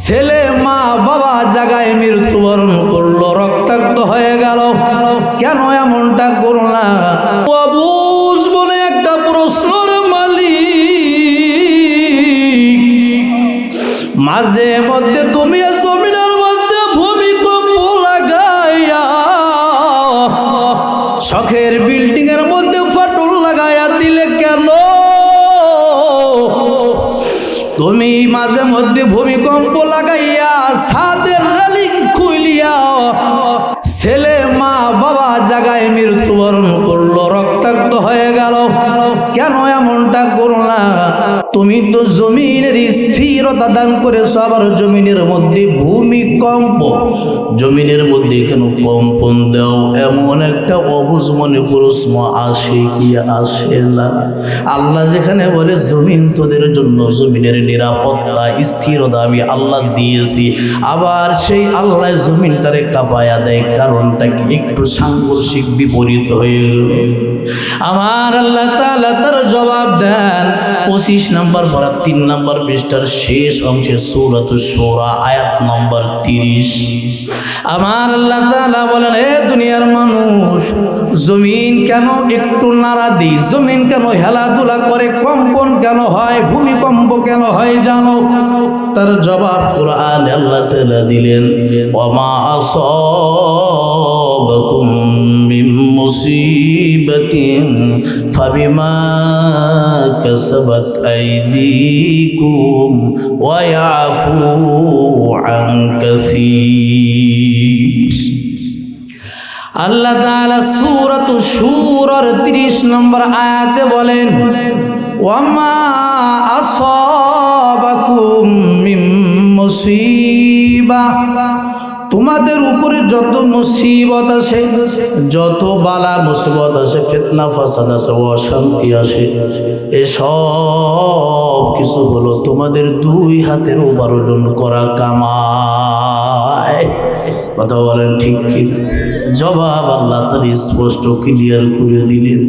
ছেলে মা বাবা জায়গায় মৃত্যুবরণ করলো, রক্তাক্ত হয়ে গেল, কেন এমনটা করলা? আবুজ বলে একটা প্রশ্নের মালিক, মাঝে মধ্যে তুমি জমিনের মধ্যে ভূমিকম্প লাগাইয়া, শখের বিল্ডিং এর মধ্যে ফাটল লাগাইয়া দিলে কেন? তুমি মাঝে মধ্যে ভূমিকম্প লাগাইয়া ছাদের রেলিং খুলিয়া ছেলে মা বাবা জায়গায় মৃত্যুবরণ করলো, রক্তাক্ত হয়ে গেল, কেন এমনটা করলা? তুমি তো জমিনের স্থিরতা দান করেছো, আবার জমিনের মধ্যে ভূমিকম্প, জমিনের মধ্যে কেন কম্পন দাও? এমন একটা অবুঝ মনে প্রশ্ন আসে কি আসে না? আল্লাহ যেখানে বলে জমিন তোদের জন্য, জমিনের নিরাপত্তা স্থিরতা আমি আল্লাহ দিয়েছি, আবার সেই আল্লাহ জমিনটারে কাঁপায়া দেয়, কারণটা কি? একটু সাংঘর্ষিক বিপরীত হয়ে গেল। আমার আল্লাহ তাআলা তার জবাব দেন 25 নম্বর পারা 3 নম্বর পৃষ্ঠার শেষ অংশে সূরাতুশ শূরা আয়াত নম্বর 30। আমার আল্লাহ তাআলা বলেন, হে দুনিয়ার মানুষ, জমিন কেন একটু নাড়া দিই, জমিন কেন হেলাধুলা করে, কম্পন কেন হয়, ভূমিকম্প কেন হয় জানো? তার জবাব কোরআনে আল্লাহ তাআলা দিলেন, ওয়ামা আসাবাকুম মিন মুসিবাতিন ফাবিমা কাসাবাত আইদিকুম ওয়া ইয়াফু আন কাসীর। আল্লাহ তাআলা সূরাতুশ শূরার 30 নম্বর আয়াতে বলেন, ওয়ামা আসাবাকুম মিন মুসিবা, তোমাদের উপরে যত মুসিবত আসে, যত বালা মুসিবত আসে, ফিতনা ফাসাদ আসে, অশান্তি আসে, এসব কিছু হলো তোমাদের 2 হাতের উপার্জন করা কামাই। কথা বলেন ঠিক কি? জবাব আল্লাহ তার স্পষ্ট ক্লিয়ার করে দিলেন।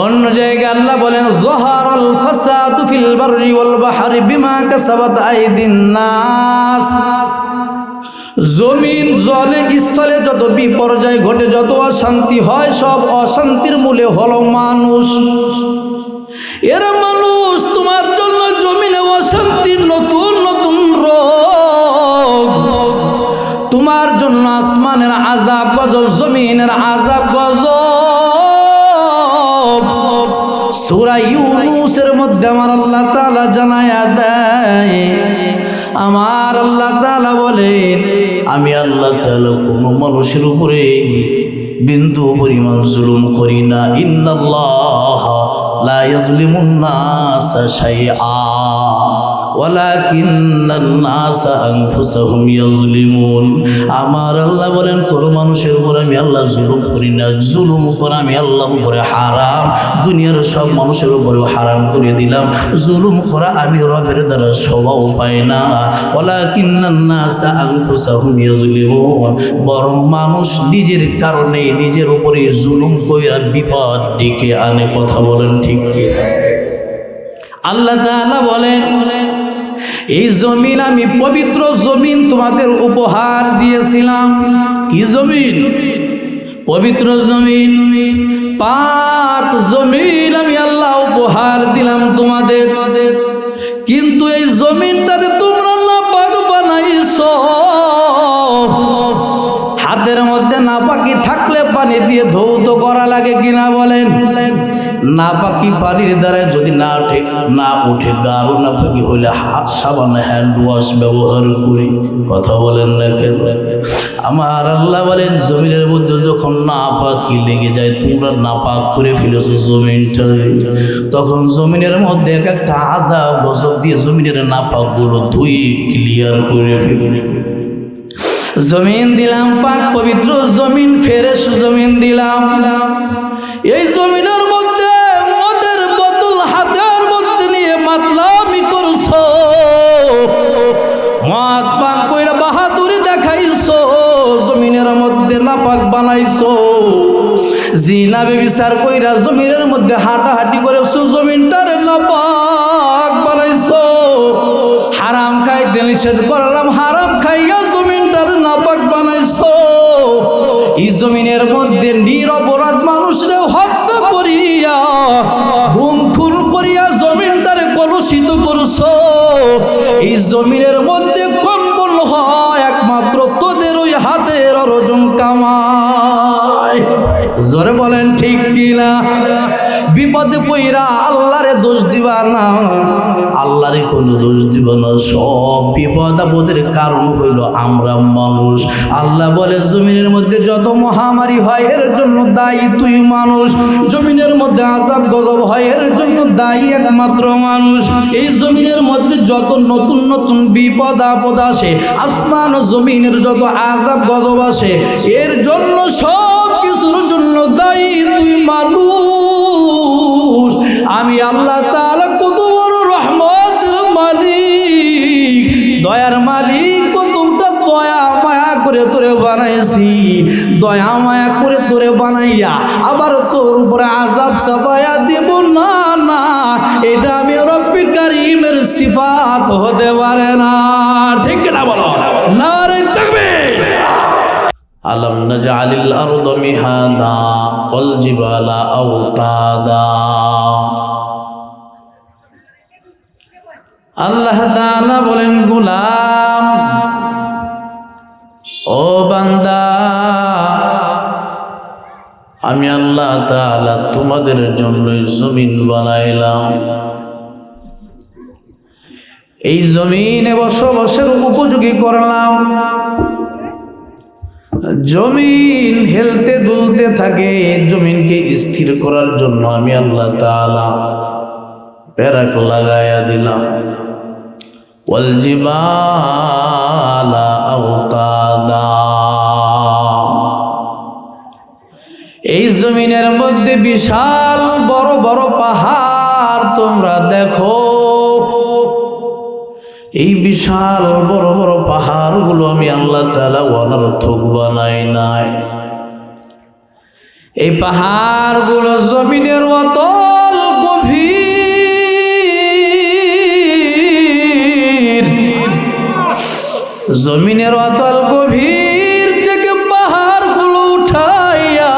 অন্য জায়গায় আল্লাহ বলেন, যহারাল ফাসাদু ফিল বাররি ওয়াল বাহরি বিমা কাসাবাত আইদিন নাস, জমিন জলে স্থলে যত বিপর্যয় ঘটে, যত অশান্তি হয়, সব অশান্তির মূলে হলো মানুষ। এরা মানুষ তোমার জন্য জমিনে অশান্তির নতুন নতুন রোগ, তোমার জন্য আসমানের আযাব গজব, জমিনের আযাব গজব। সূরা ইউনূসের মধ্যে আমার আল্লাহ তাআলা জানায়া দেয়, আমার আল্লাহ তাআলা বলেন, আমি আল্লাহ তাআলা কোনো মানুষের উপরে বিন্দু পরিমাণ জুলুম করি না। ইন্নাল্লাহা লা ইয়াজলিমুন নাসা শাইআ ওয়ালাকিন্নান নাসা আনফুসাহুম ইয়াজলিমুন। আমার আল্লাহ বলেন, কোনো মানুষের উপর আমি আল্লাহ জুলুম করি না। জুলুম করা আমি আল্লাহর উপরে হারাম, দুনিয়ার সব মানুষের উপরেও হারাম করে দিলাম। জুলুম করা আমি রবের দ্বারা শোভাও পাই না। ওয়ালাকিন্নান নাসা আনফুসাহুম ইয়াজলিমুন, বরং মানুষ নিজের কারণে নিজের উপরে জুলুম কইরা বিপদ ডেকে আনে। কথা বলেন ঠিক কি? আল্লাহ তাআলা বলেন, এই জমিন আমি পবিত্র জমিন তোমাদের উপহার দিয়েছিলাম। কি জমিন? পবিত্র জমিন, পাক জমিন আমি আল্লাহ উপহার দিলাম তোমাদের, কিন্তু এই জমিনটাতে তোমরা নাপাক বানাইছো। হাতের মধ্যে নাপাকি থাকলে পানি দিয়ে ধৌত করা লাগে কিনা বলেন? নাপাকি পানির দ্বারা যদি না উঠে গাঢ় নাপাকি হইলে হাত সাবান হ্যান্ড ওয়াশ ব্যবহার করি। কথা বলেন না কেন? আমার আল্লাহ বলেন, জমিনের মধ্যে যখন নাপাকি লেগে যায়, তোমরা নাপাক করে ফেলেছো জমিনটা, তখন জমিনের মধ্যে একটা আযাব গজব দিয়ে জমিনের নাপাক গুলো ধুই ক্লিয়ার করে ফেলে। জমিন দিলাম পাক পবিত্র জমিন, ফ্রেশ জমিন দিলাম। এই জমিনের মধ্যে মদের বোতল হাতের মধ্যে নিয়ে মাতলামি করছো, মদ পান কইরা বাহাদুরি দেখাইছো, জমিনের মধ্যে নাপাক বানাইছো। জিনা ব্যভিচার কইরা জমিনের মধ্যে হাঁটাহাঁটি করেছো, জমিনটারে নাপাক বানাইছো। হারাম খাইতে মধ্যে নিষেধ করলাম, হারাম খাইয়া জমিনটার নাপাক বানাইছো। এই জমিনের মধ্যে নিরপরাধ মানুষরা হত্যা করিয়া গুম খুন করিয়া জমিনটারে কলুষিত করছো। এই জমিনের মধ্যে কম্বল হয় একমাত্র তোদের ওই হাতের অর্জন কামাই। জোরে বলেন ঠিক কিনা? বিপদে পইরা আল্লাহরে দোষ দিবা না, আল্লাহরে কোনো দোষ দিব না। সব বিপদ আপদের কারণ হইল আমরা মানুষ। আল্লাহ বলে জমিনের মধ্যে যত মহামারী হয় এর জন্য দায়ী তুই মানুষ। জমিনের মধ্যে আযাব গজব হয় এর জন্য দায়ী একমাত্র মানুষ। এই জমিনের মধ্যে যত নতুন নতুন বিপদ আপদ আসে, আসমান ও জমিনের যত আযাব গজব আসে, এর জন্য সব কিছুর জন্য দায়ী তুই মানুষ। আমি আল্লাহ তাআলা কত বড় রহমতের মালিক, দয়ার মালিক, কতটা দয়া মায়া করে তোরে বানাইছি। দয়া মায়া করে তোরে বানাইয়া আবার তোর উপরে আযাব চাপাইয়া দিব না, না, এটা আমি রব্বুল কারীমের সিফাত হতে পারে না। ঠিক না বলো? নারে তাকবীর। আলম নাজআলিল আরদা মিহাদা ওয়াল জিবালা আওতাদা। আল্লাহ তাআলা বলেন, গোলাম ও বান্দা, আমি আল্লাহ তাআলা তোমাদের জন্য জমিন বানাইলাম। এই জমিনে বসবাসের উপযোগী করলাম। জমিন হেলতে দুলতে থাকে, জমিনকে স্থির করার জন্য আমি আল্লাহ তাআলা পেরাক লাগাইয়া দিলাম। ওয়াল জিবালা আওতাদা। এই জমিনের মধ্যে বিশাল বড় বড় পাহাড় তোমরা দেখো। এই বিশাল বড় বড় পাহাড়গুলো আমি আল্লাহ তাআলা অনর্থক বানাই নাই। এই পাহাড়গুলো জমিনের অতল গভীর, জমিনের অতল গভীর থেকে পাহাড়গুলো উঠাইয়া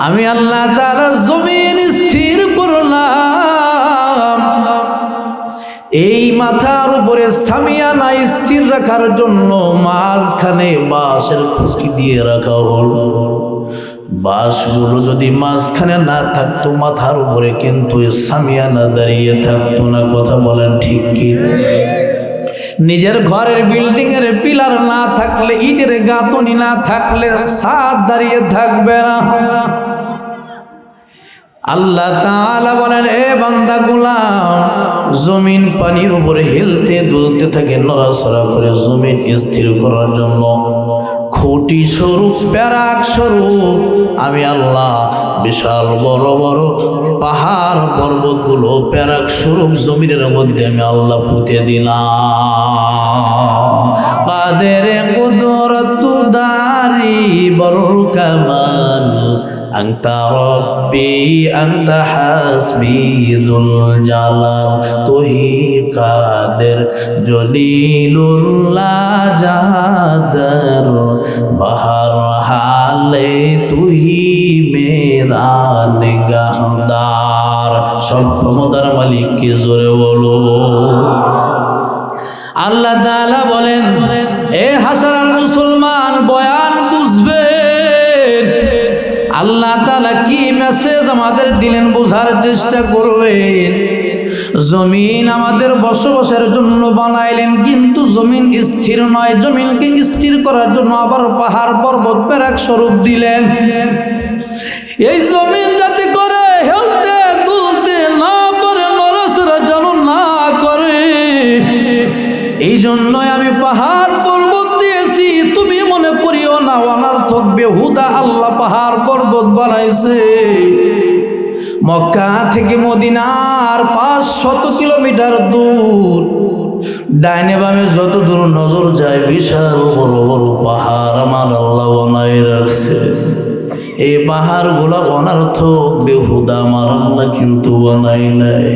আমি আল্লাহ তাআলা জমিন স্থির করলাম। এই মাথার উপরে সামিয়ানা স্থির রাখার জন্য মাঝখানে বাঁশের খুঁটি দিয়ে রাখা হলো। বাঁশগুলো যদি মাঝখানে না থাকতো মাথার উপরে কিন্তু সামিয়ানা দাঁড়িয়ে থাকতো না। কথা বলেন ঠিক কি? নিজের ঘরের বিল্ডিং এর পিলার না থাকলে, ইটের গাঁথনি না থাকলে ছাদ দাঁড়িয়ে থাকবে না। আল্লাহ তাআলা বলেন, এ বান্দা গোলাম, জমিন পানির উপরে হেলতে দুলতে থাকে, নড়াচড়া করে জমিন স্থির করার জন্য খুঁটি স্বরূপ, প্যারাক স্বরূপ আমি আল্লাহ বিশাল বড় বড় পাহাড় পর্বতগুলো প্যারাক স্বরূপ জমিনের মধ্যে আমি আল্লাহ পুঁতে দিলাম। কাদেরে কুদরতু দারি বড় কামাল, আনতা রব্বি আনতা হাসবি যুল জালাল, তুহি কাদের জলিলুল্লাহ জাদার, বাহার হালে তুহি মেরা নিগাহদার। সব ক্ষমতার মালিক কে জোরে বলো। আল্লাহ তাআলা বলেন, এ হাসান মুসলমান, বয়ান বুঝবেন। আল্লাহ তাআলা কি মেসেজ আমাদের দিলেন বোঝার চেষ্টা করবেন। জমিন আমাদের বসবাসের জন্য বানাইলেন, কিন্তু জমিন স্থির নয়। জমিনকে স্থির করার জন্য আবার পাহাড় পর্বত প্যারাক স্বরূপ দিলেন। এই জমিন যাতে করে হেলতে দুলতে না পারে, নড়াচড়া যেন না করে, এই জন্যই আমি পাহাড় পর্বত দিয়েছি। তুমি মনে করিও না অনর্থক বেহুদা আল্লাহ পাহাড় পর্বত বানাইছে। মক্কা থেকে মদিনার 500 কিলোমিটার দূর, ডাইনে বামে যত দূর নজর যায় বিশাল বড় বড় পাহাড় আমার আল্লাহ বানাই রাখছে। এই পাহাড়গুলো অনর্থক বেহুদা আমার আল্লাহ কিন্তু বানাই নাই।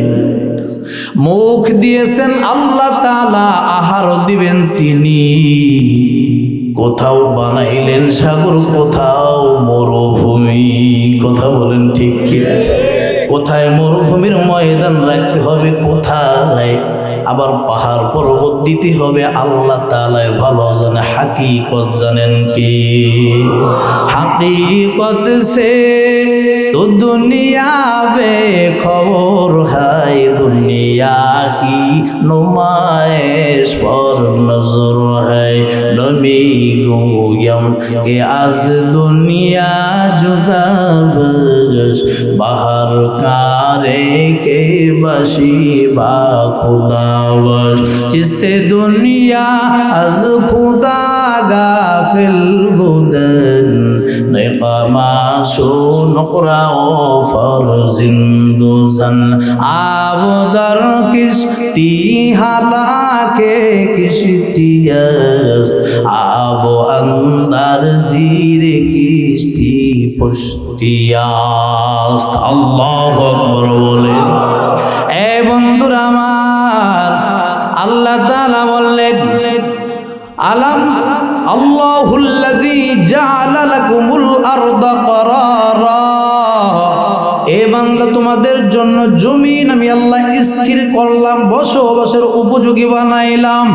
মুখ দিয়েছেন আল্লাহ তাআলা, আহার দিবেন তিনি। কোথাও বানাইলেন সাগর, কোথাও মরুভূমি। কথা বলেন ঠিক কিনা? কোথায় মরুভূমির ময়দান রাখতে হবে, কোথায় আবার পাহাড় পর্বত দিতে হবে, আল্লাহ তাআলা ভালো জানে। হাকিকত জানেন কি? হাকিকত সে তো দুনিয়া বে খবর হাই, দুনিয়া কি নুমাইশ পর নজর হাই। নবী গোয়ম কে আজ দুনিয়া জুদা বস, বাহার কারে কে বশি বা খুদা বস। চিস্তে দুনিয়া আজ খুদা গাফিল বুদন, নেকামাশো নকরা ও ফরজিন্দুজন। আবদর কিস্তি হালাকে কিস্তি است, আব আন্দার জিরে কিস্তি পুষ্টি است। আল্লাহু আকবার বলেন। এ বন্ধুরা আমার, আল্লাহ তাআলা বললেন আলাম আল্লাহুল্লাযী জাআলা লাকুমুল আরদা করারা। এ বান্দা, তোমাদের জন্য জমিন আমি আল্লাহ স্থির করলাম, বসবাসের উপযোগী বানাইলাম।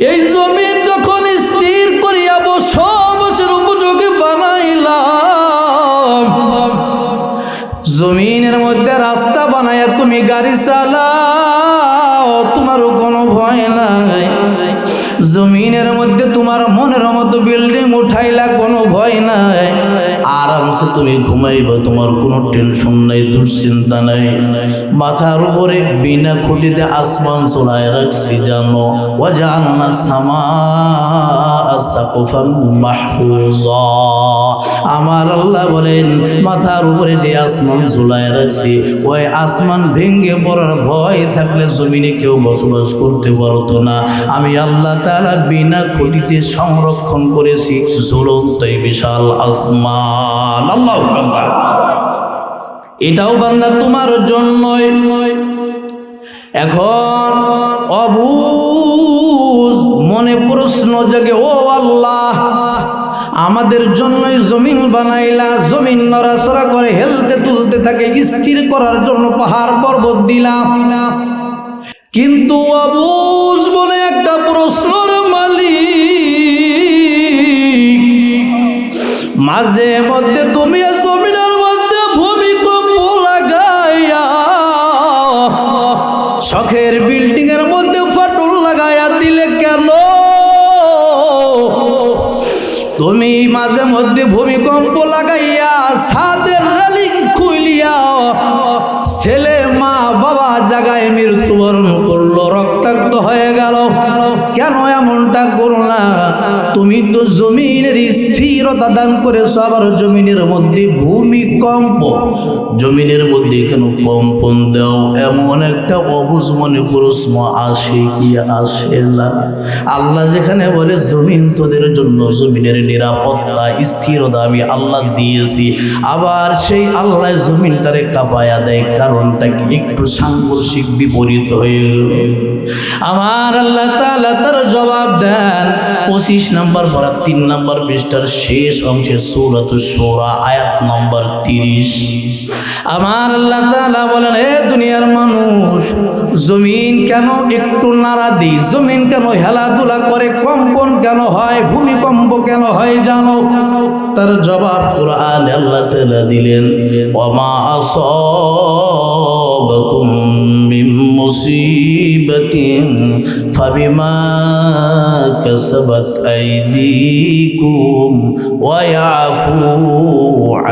এই জমিন যখন স্থির করিয়া বসবাসের উপযোগী বানাইলাম, জমিনের মধ্যে রাস্তা বানাইয়া তুমি গাড়ি চালাও, তোমারও কোনো ভয় নাই। জমিনের মধ্যে তোমার মনের মতো বিল্ডিং উঠাইলা, কোনো ভয় নাই। আরামসে তুমি ঘুমাইবা, তোমার কোনো টেনশন নাই, দুশ্চিন্তা নাই। মাথার উপরে বিনা খুঁটিতে আসমান চড়ায় রাখছি জানো। ওয়াজআলনা সামাআ সাকফান মাহফুজা। আমার আল্লাহ বলেন, মাথার উপরে যে আসমান ঝুলায় রাখছি, ওই আসমান ভেঙে পড়ার ভয় থাকলে জমিনে কেউ বসবাস করতে পারতো না। আমি আল্লাহ তাআলা বিনা খুঁটিতে সংরক্ষণ করেছি ঝুলন্ত এই বিশাল আসমান। আল্লাহু আকবার। এটাও বান্দা তোমার জন্যই। এখন অবুঝ মনে প্রশ্ন জাগে, ও আল্লাহ, আমাদের জন্যই জমিন বানাইলা, জমিন নড়াচড়া করে হেলতে তুলতে থাকে, স্থির করার জন্য পাহাড় পর্বত দিলাম, কিন্তু অবুঝ বলে একটা প্রশ্নের মালিক, মাঝে মধ্যে তুমি জমিনের মধ্যে ভূমিকম্প লাগাইয়া, শখের বিল্ডিং এর মধ্যে ফাটল লাগাইয়া দিলে কেন? তুমি মাঝে মধ্যে ভূমিকম্প লাগাইয়া ছাদের রেলিং খুলিয়া ছেলে মা বাবা জায়গায় মৃত্যুবরণ করলো, রক্তাক্ত হয়ে গেল, কেন এমনটা করলা? তুমি তো জমিনের স্থিরতা দান করেছো, আবার জমিনের মধ্যে ভূমিকম্প, জমিনের মধ্যে কেন কম্পন দাও? এমন একটা অবুঝ মনে প্রশ্ন আসে কি আসে না? আল্লাহ যেখানে বলে জমিন তোদের জন্য, জমিনের নিরাপত্তা স্থিরতা আমি আল্লাহ দিয়েছি, আবার সেই আল্লাহ জমিনটারে কাঁপায়া দেয়, কারণটা কি? একটু সাংঘর্ষিক বিপরীত হয়ে গেল। আমার আল্লাহ তাআলা তার জবাব দেন 25 নম্বর পারা 3 নম্বর পৃষ্ঠার শেষ অংশে সূরাতুশ শূরা আয়াত নম্বর 30। আমার আল্লাহ তাআলা বলেন, হে দুনিয়ার মানুষ, জমিন কেন একটু নাড়া দিই, জমিন কেন হেলাধুলা করে, কম্পন কেন হয়, ভূমিকম্প কেন হয় জানো? তার জবাব কোরআনে আল্লাহ তাআলা দিলেন, ওয়ামা আসাবাকুম মিন মুসিবাতিন ফাবিমা কাসাবাত আইদিকুম ওয়া ইয়াফু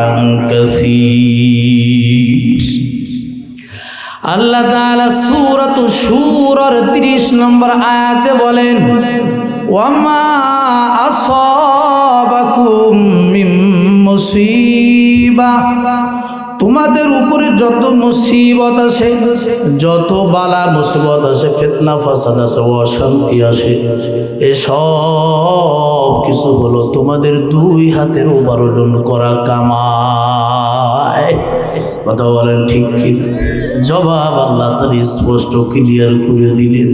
আন কাসীর। আল্লাহ তাআলা সূরাতুশ শূরার 30 নম্বর আয়াতে বলেন, ওয়ামা আসাবাকুম মিন মুসিবা, তোমাদের উপরে যত মুসিবত আসে, যত বালা মুসিবত আসে, ফিতনা ফাসাদ আসে, অশান্তি আসে, এসব কিছু হলো তোমাদের দুই হাতের উপার্জন করা কামাই। কথা বলেন ঠিক কি? জবাব আল্লাহ তাআলা স্পষ্ট ক্লিয়ার করে দিলেন।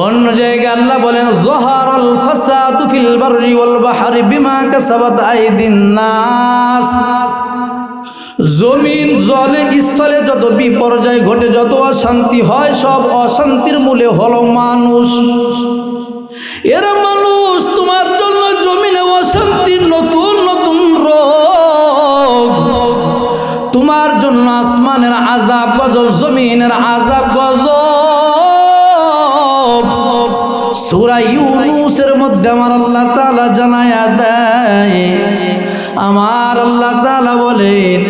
অন্য জায়গায় আল্লাহ বলেন যহারাল ফাসাদু ফিল বাররি ওয়াল বাহরি বিমা কাসাবাত আইদিন নাস। জমিন জলে স্থলে যত বিপর্যয় ঘটে, যত অশান্তি হয়, সব অশান্তির মূলে হলো মানুষ। এরা মানুষ তোমার জন্য জমিনে অশান্তির নতুন নতুন রোগ, তোমার জন্য আসমানের আযাব গজব, জমিনের আযাব গজব। সূরা ইউনূসের মধ্যে আমার আল্লাহ তাআলা জানায়া দেয়, আমার আল্লাহ তাআলা বলেন,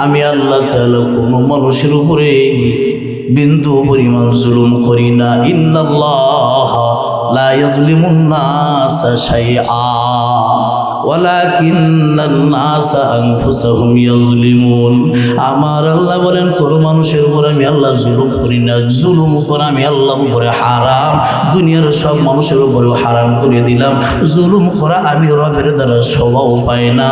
আমি আল্লাহ তাআলা কোনো মানুষের উপরে বিন্দু পরিমাণ জুলুম করি না। ইন্নাল্লাহ লা ইয়াজলিমুন নাসা শাইআ ওয়ালাকিন্নান নাসা আনফুসাহুম ইয়াজলিমুন। আমার আল্লাহ বলেন কোন মানুষের উপর আমি আল্লাহ জুলুম করি না। জুলুম করা আমি আল্লাহর উপরে হারাম, দুনিয়ার সব মানুষের উপরেও হারাম করে দিলাম। জুলুম করা আমি রবের দ্বারা শোভাও পাই না।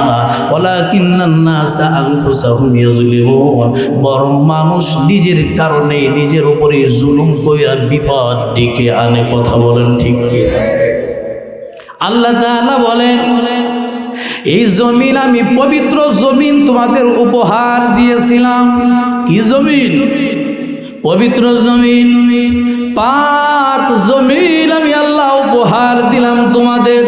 ওয়ালাকিন্নান নাসা আনফুসাহুম ইয়াজলিমুন, বরং মানুষ নিজের কারণে নিজের উপরে জুলুম কইরা বিপদ ডেকে আনে। কথা বলেন ঠিক কি? আল্লাহ তাআলা বলেন, এই জমিন আমি পবিত্র জমিন তোমাদের উপহার দিয়েছিলাম। কি জমিন? পবিত্র জমিন, পাক জমিন আমি আল্লাহ উপহার দিলাম তোমাদের।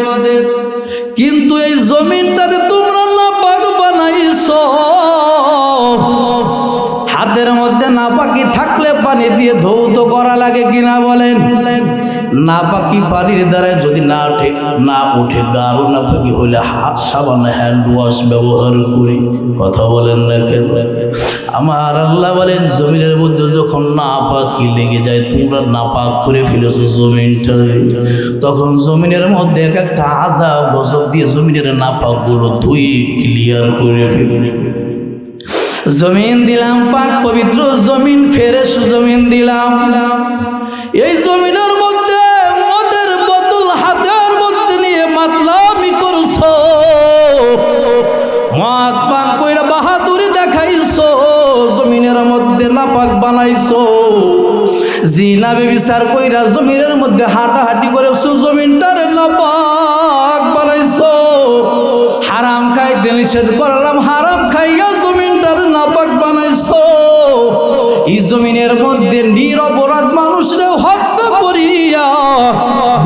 কিন্তু এই জমিনটাতে তোমরা নাপাক বানাইছো। হাতের মধ্যে নাপাকি থাকলে পানি দিয়ে ধৌত করা লাগে কিনা বলেন? নাপাকি পানির দ্বারা যদি না উঠে গাঢ় নাপাকি হলে হাত সাবান হ্যান্ড ওয়াশ ব্যবহার করি। কথা বলেন না কেন? আমার আল্লাহ বলেন জমিনের মধ্যে যখন নাপাকি লেগে যায়, তোমরা নাপাক করে ফেলেছো জমিনটা, তখন জমিনের মধ্যে একটা আযাব গজব দিয়ে জমিনের নাপাক গুলো ধুয়ে ক্লিয়ার করে ফেলে। জমিন দিলাম পাক পবিত্র জমিন, ফ্রেশ জমিন দিলাম। এই জমিনের মধ্যে মদের বোতল হাতের মধ্যে নিয়ে মাতলামি করছো, মদ পান কইরা বাহাদুরি দেখাইছো, জমিনের মধ্যে নাপাক বানাইছো। জিনা ব্যভিচার কইরা জমিনের মধ্যে হাঁটাহাঁটি করেছো, জমিনটার নাপাক বানাইছো। হারাম খাইতে নিষেধ করলাম, হারাম খাইয়া জমিনটার নাপাক বানাইছো। এই জমিনের মধ্যে নিরপরাধ মানুষরে হত্যা করিয়া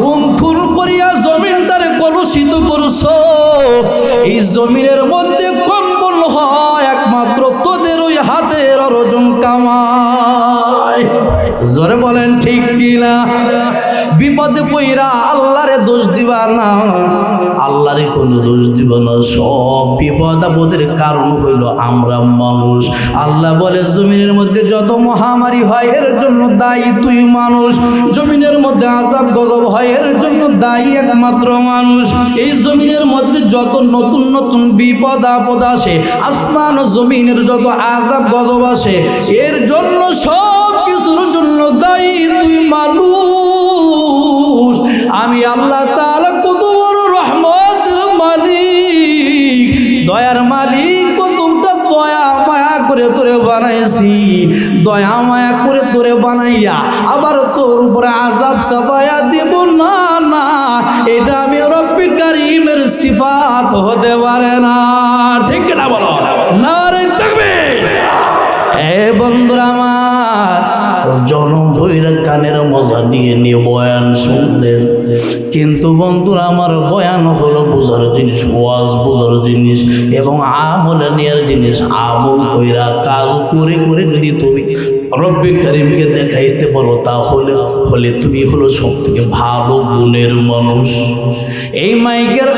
গুম খুন করিয়া জমিনটারে কলুষিত করছো। এই জমিনের মধ্যে কম্বল হয় একমাত্র তোদের ওই হাতের অর্জন কামাই। জোরে বলেন ঠিক কিনা? বিপদে পইরা আল্লাহরে দোষ দিবা না, আল্লাহরে কোনো দোষ দিব না। সব বিপদ আপদের কারণ হইল আমরা মানুষ। আল্লাহ বলে জমিনের মধ্যে যত মহামারী হয় এর জন্য দায়ী তুই মানুষ। জমিনের মধ্যে আযাব গজব হয় এর জন্য দায়ী একমাত্র মানুষ। এই জমিনের মধ্যে যত নতুন নতুন বিপদ আপদ আসে, আসমান জমিনের যত আযাব গজব আসে, এর জন্য সব কিছুর জন্য দায়ী তুই মানুষ। আমি আল্লাহ তাআলা কত বড় রহমতের মালিক, দয়ার মালিক, কতটা দয়া মায়া করে তোরে বানাইছি। দয়া মায়া করে তোরে বানাইয়া আবার তোর উপরে আযাব চাপাইয়া দিব না, না, এটা আমি রব্বি কারীমের সিফাত হতে পারে না। ঠিক না বলো? নারে তাকবীর। এ বন্ধুরা আমার, জনম ভৈরা কানের মজা নিয়ে নিয়ে বয়ান শুনলেন, কিন্তু বন্ধুরা আমার বয়ান হলো বোঝার জিনিস, ওয়াজ বোঝার জিনিস এবং আমল নেয়ার জিনিস। আমল কইরা কাজ করে করে যদি তুমি রব্বি কারীমকে দেখাইতে পারো, তাহলে তুমি হলো সব থেকে ভালো গুণের মানুষ। এই মাইকের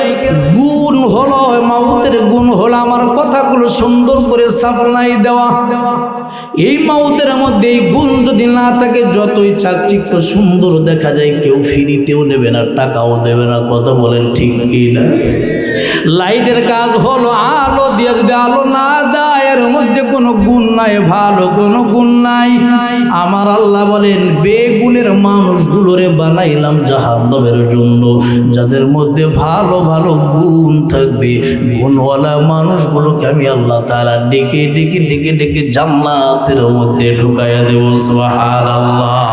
গুণ হলো, মাউতের গুণ হলো আমার কথাগুলো সুন্দর করে সাপ্লাই দেওয়া। এই মাউতের মধ্যে এই গুণ যদি না থাকে, যতই চাকচিক্য সুন্দর দেখা যায়, কেউ ফ্রিতেও নেবে না, টাকাও দেবে না। কথা বলেন ঠিক কি না? লাইটের কাজ হলো আলো দিয়ে, যদি আলো না দেয় এর মধ্যে কোনো গুণ নাই, ভালো কোনো গুণ নাই। আমার আল্লাহ বলেন বেগুনের মানুষগুলোরে বানাইলাম জাহান্নামের জন্য। যাদের মধ্যে ভালো ভালো গুণ থাকবে, গুণওয়ালা মানুষগুলোকে আমি আল্লাহ তাআলা ডেকে ডেকে ডেকে ডেকে জান্নাতের মধ্যে ঢুকাইয়া দেব। সুবহানাল্লাহ।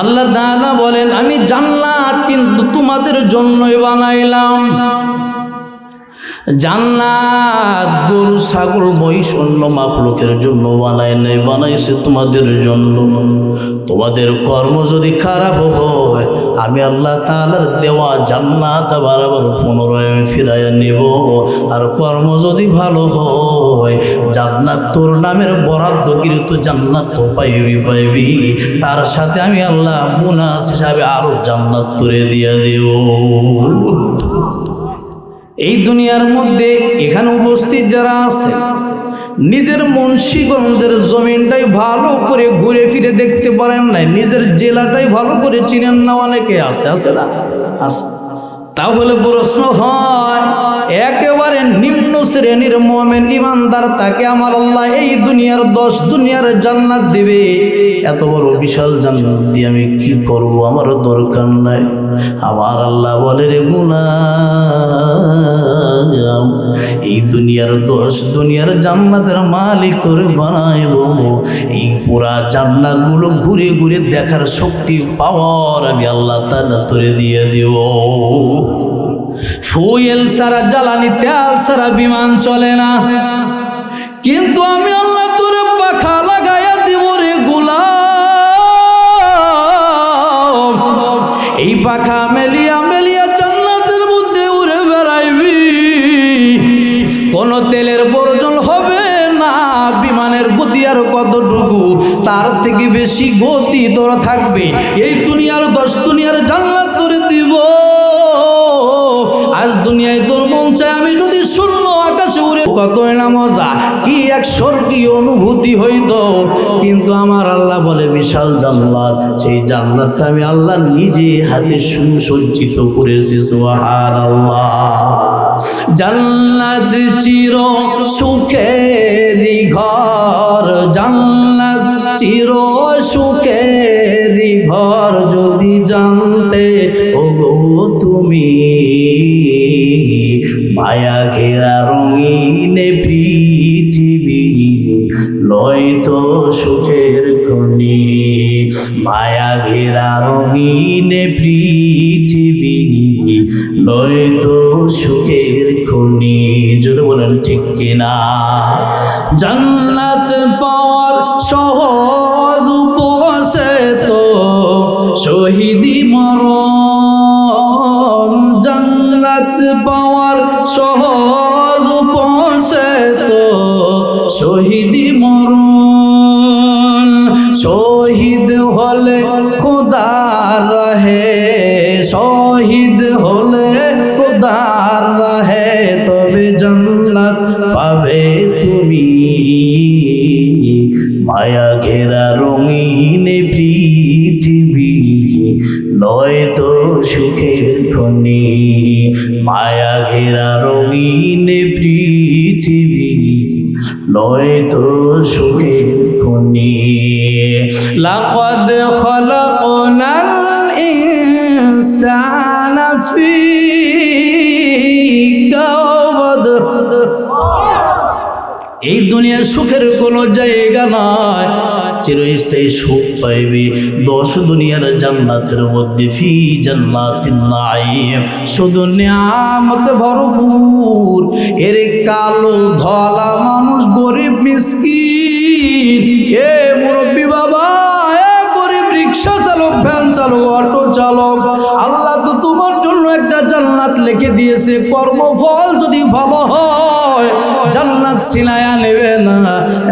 আল্লাহ তাআলা বলেন আমি জান্নাত কিন্তু তোমাদের জন্যই বানাইলাম। জান্নাত গরু ছাগল মহিষ অন্য মাখলুকের জন্য বানাই নাই, বানাইছে তোমাদের জন্য। তোমাদের কর্ম যদি খারাপ হয়, আমি আল্লাহ তাআলার দেওয়া জান্নাত আবার পুনরায় আমি ফিরাইয়া নিব। আর কর্ম যদি ভালো হয়, জান্নাত তোর নামের বরাদ্দকৃত জান্নাত তো পাইবি, তার সাথে আমি আল্লাহ বোনাস হিসাবে আরো জান্নাত তোরে দিয়া দেব। এই দুনিয়ার মধ্যে এখানে উপস্থিত যারা আছে, নিজের মুন্সিগঞ্জের জমিনটাই ভালো করে ঘুরে ফিরে দেখতে পারেন নাই, নিজের জেলাটাই ভালো করে চিনেন না, অনেকে আছে না? আছে। তাহলে প্রশ্ন হয়, একেবারে নিম্ন শ্রেণীর মুমিন ইমানদার তাকে আমার আল্লাহ এই দুনিয়ার 10 দুনিয়ার জান্নাত দিবে, এত বড় বিশাল জান্নাত দিয়ে আমি কি করব? আমার দরকার নাই। আমার আল্লাহ বলে রে গোলাম, এই দুনিয়ার 10 দুনিয়ার জান্নাতের মালিক তোরে বানাইব। এই পুরা জান্নাতগুলো ঘুরে ঘুরে দেখার শক্তি পাওয়ার আমি আল্লাহ তাআলা তোরে দিয়ে দেব। ফুয়েল ছাড়া, জ্বালানি তেল ছাড়া বিমান চলে না, কিন্তু আমি আল্লাহ তোরে পাখা লাগাইয়া দিব রে গোলাম। এই পাখা মেলিয়া মেলিয়া জান্নাতের মধ্যে উড়ে বেড়াইবি, কোনো তেলের প্রয়োজন হবে না। বিমানের গতি আর কতটুকু, তার থেকে বেশি গতি তোর থাকবে। এই দুনিয়ার 10 দুনিয়ার জান্নাত তোরে দিব। আজ দুনিয়ায় তোর মন চায় আমি যদি শূন্য আকাশে উড়ে, কতই না মজা, কি এক স্বর্গীয় অনুভূতি হইতো। কিন্তু আমার আল্লাহ বলে বিশাল জান্নাত, সেই জান্নাতটা আমি আল্লাহ নিজে হাতে সুসজ্জিত করেছি। সুবহানাল্লাহ। জান্নাত চির সুখেরি ঘর, জান্নাত চির সুখেরি ঘর, যদি জানতে ওগো তুমি মায়া ঘেরা রঙিন পৃথিবী, লয়তো সুখের খনি। মায়া ঘেরা রঙিন পৃথিবী, লয়তো সুখের খনি। জোরে বলেন ঠিক কিনা? জান্নাত পাওয়ার সহজ উপসে তো শহীদি মরণ, জান্নাত পাওয়ার সহজ উপসে তো শহীদি মরণ। শহীদ হলে খোদার রাহে, শহীদ হলে খোদার রাহে, তবে জান্নাত পাবে তুমি। মায়া ঘেরা রঙিন পৃথিবী, নয়তো সুখের খনি। মায়া ঘেরা রঙিন পৃথিবী, নয়তো সুখের খনি। লাকাদ খালাকনাল ইনসানা ফি কাবাদ। এই দুনিয়ার সুখের কোনো জায়গা নাই, চিরস্থায়ী সুখ পাইবি 10 দুনিয়ার জান্নাতের মধ্যে। ফি জান্নাতিন নাঈম, শুধু নিয়ামতে ভরপুর। এর কালো ধলা মানুষ, গরিব মিসকিন, এ মুরব্বী বাবা, এ গরিব রিক্সা চালক, ভ্যান চালক, অটো চালক, আল্লাহ তো তোমার জন্য একটা জান্নাত লিখে দিয়েছে। কর্মফল যদি ভালো হয়, জান্নাত ছিনায়া নেবে না,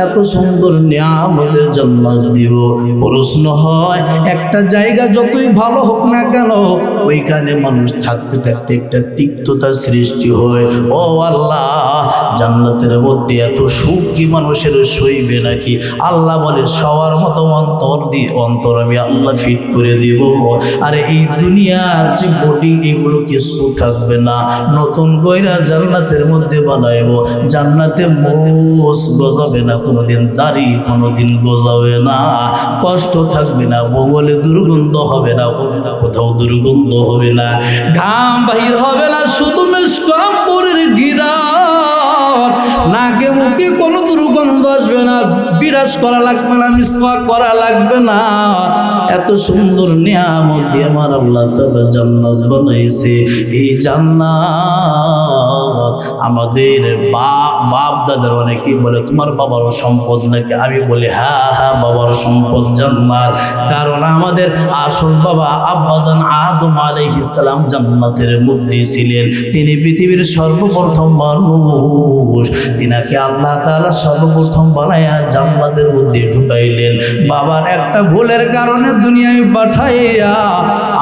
এত সুন্দর নিয়ামতের জান্নাত দিব। প্রশ্ন হয়, একটা জায়গা যতই ভালো হোক না কেন, ওইখানে মানুষ থাকতে থাকতে একটা তিক্ততা সৃষ্টি হয়। ও আল্লাহ, জান্নাতের মধ্যে এত সুখ কি মানুষের সইবে নাকি? আল্লাহ বলে, সবার মতো অন্তর আমি আল্লাহ ফিট করে দিব। আর এই দুনিয়ার যে বডি, এগুলো কিছু থাকবে না, নতুন কইরা জান্নাতের মধ্যে বানাইব। জান্নাতে মোষ গজাবে না কোনোদিন, দাড়ি কোনোদিন গজাবে না, কষ্ট থাকবে না, বগলে দুর্গন্ধ হবে না, কোথাও দুর্গন্ধ হবে না, ঘাম বাহির হবে না, শুধু মেশকাম্বরের ঘিরা, নাকে মুখে কোনো দুর্গন্ধ আসবে না, বিরাজ করা লাগবে না, মিসওয়াক করা লাগবে না। এত সুন্দর নিয়ামত দিয়ে আমার আল্লাহ তাআলা জান্নাত বানাইছে। এই জান্নাত আমাদের বাপ দাদার অনেকেই বলে তোমার বাবারও সম্পদ নাকি? আমি বলি হ্যাঁ হ্যাঁ, বাবার সম্পদ জান্নাত। কারণ আমাদের আসল বাবা আব্বাজান আদম আলাইহিস সালাম জান্নাতের মধ্যে ছিলেন। তিনি পৃথিবীর সর্বপ্রথম মানুষ, তিনাকে আল্লাহ তাআলা সর্বপ্রথম বানায়া জান্নাতের মধ্যে ঢুকাইলেন। বাবার একটা ভুলের কারণে দুনিয়ায় পাঠাইয়া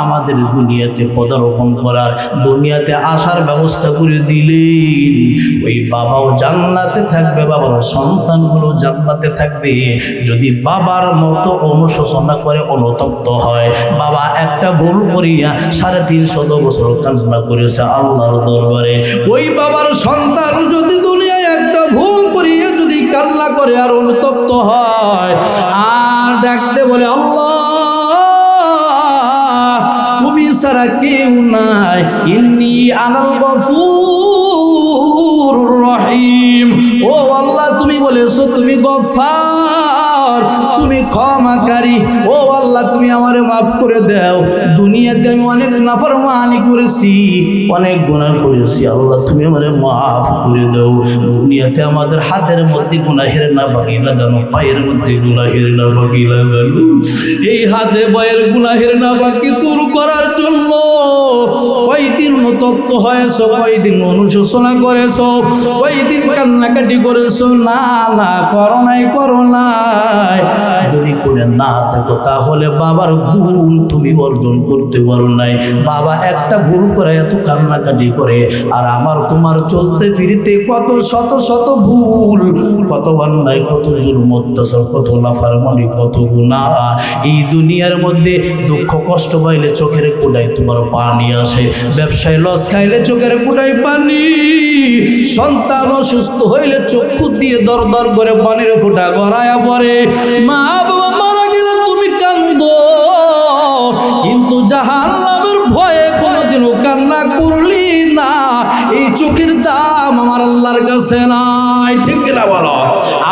আমাদের দুনিয়াতে পদার্পণ করার, দুনিয়াতে আসার ব্যবস্থা করে দিলেন। ওই বাবাও জান্নাতে থাকবে, বাবার সন্তানগুলো জান্নাতে থাকবে। যদি বাবার মতো অনুশোচনা করে, অনুতপ্ত হয়, বাবা একটা ভুল করিয়া 350 বছর কান্না করেছে আল্লাহর দরবারে, ওই বাবার সন্তান যদি দুনিয়ায় একটা ভুল করিয়া যদি কান্না করে আর অনুতপ্ত হয় আর ডাকতে বলে আল্লাহ তুমি ছাড়া কেউ নাই, ইন্নী আনাল গফুর রহিম, ও আল্লাহ তুমি বলেছো তুমি গফফার, তুমি ক্ষমাকারী, ও আল্লাহ তুমি আমারে মাফ করে দাও। দুনিয়াতে আমি অনেক নাফরমানি করেছি, অনেক গুনাহ করেছি, আল্লাহ তুমি আমারে মাফ করে দাও। দুনিয়াতে আমাদের হাতের মধ্যে গুনাহের নাপাকি লাগানো, পায়ের মধ্যে গুনাহের নাপাকি লাগানো, এই হাতে পায়ের গুনাহের নাপাকি দূর করার জন্য কয়দিন অনুতপ্ত হয়েছো, কয়দিন অনুশোচনা করেছো, কয়দিন কান্নাকাটি করেছো? না না, করো নাই, করো নাই। যদি করে না থাকো তাহলে বাবার গুণ তুমি অর্জন করতে পারো নাই। বাবা একটা ভুল করে এত কান্নাকাটি করে, আর আমার তোমার চলতে ফিরতে কত শত শত ভুল, কত অন্যায়, কত জুলুম অত্যাচার, কত লাফারমানি, কত গুনাহ। এই দুনিয়ার মধ্যে দুঃখ কষ্ট পাইলে চোখের কোটায় তোমার পানি আসে, ব্যবসায় লস খাইলে চোখের কোটায় পানি, সন্তান অসুস্থ হইলে চক্ষু দিয়ে দর দর করে পানির ফোঁটা গড়ায়া পড়ে, মা বাবা মারা গেলে তুমি কান্দো, কিন্তু জাহান্নামের ভয়ে কোনোদিনও কান্না করলি না। এই চোখের দাম আমার আল্লাহর কাছে নাই, ঠিক কিনা বলো?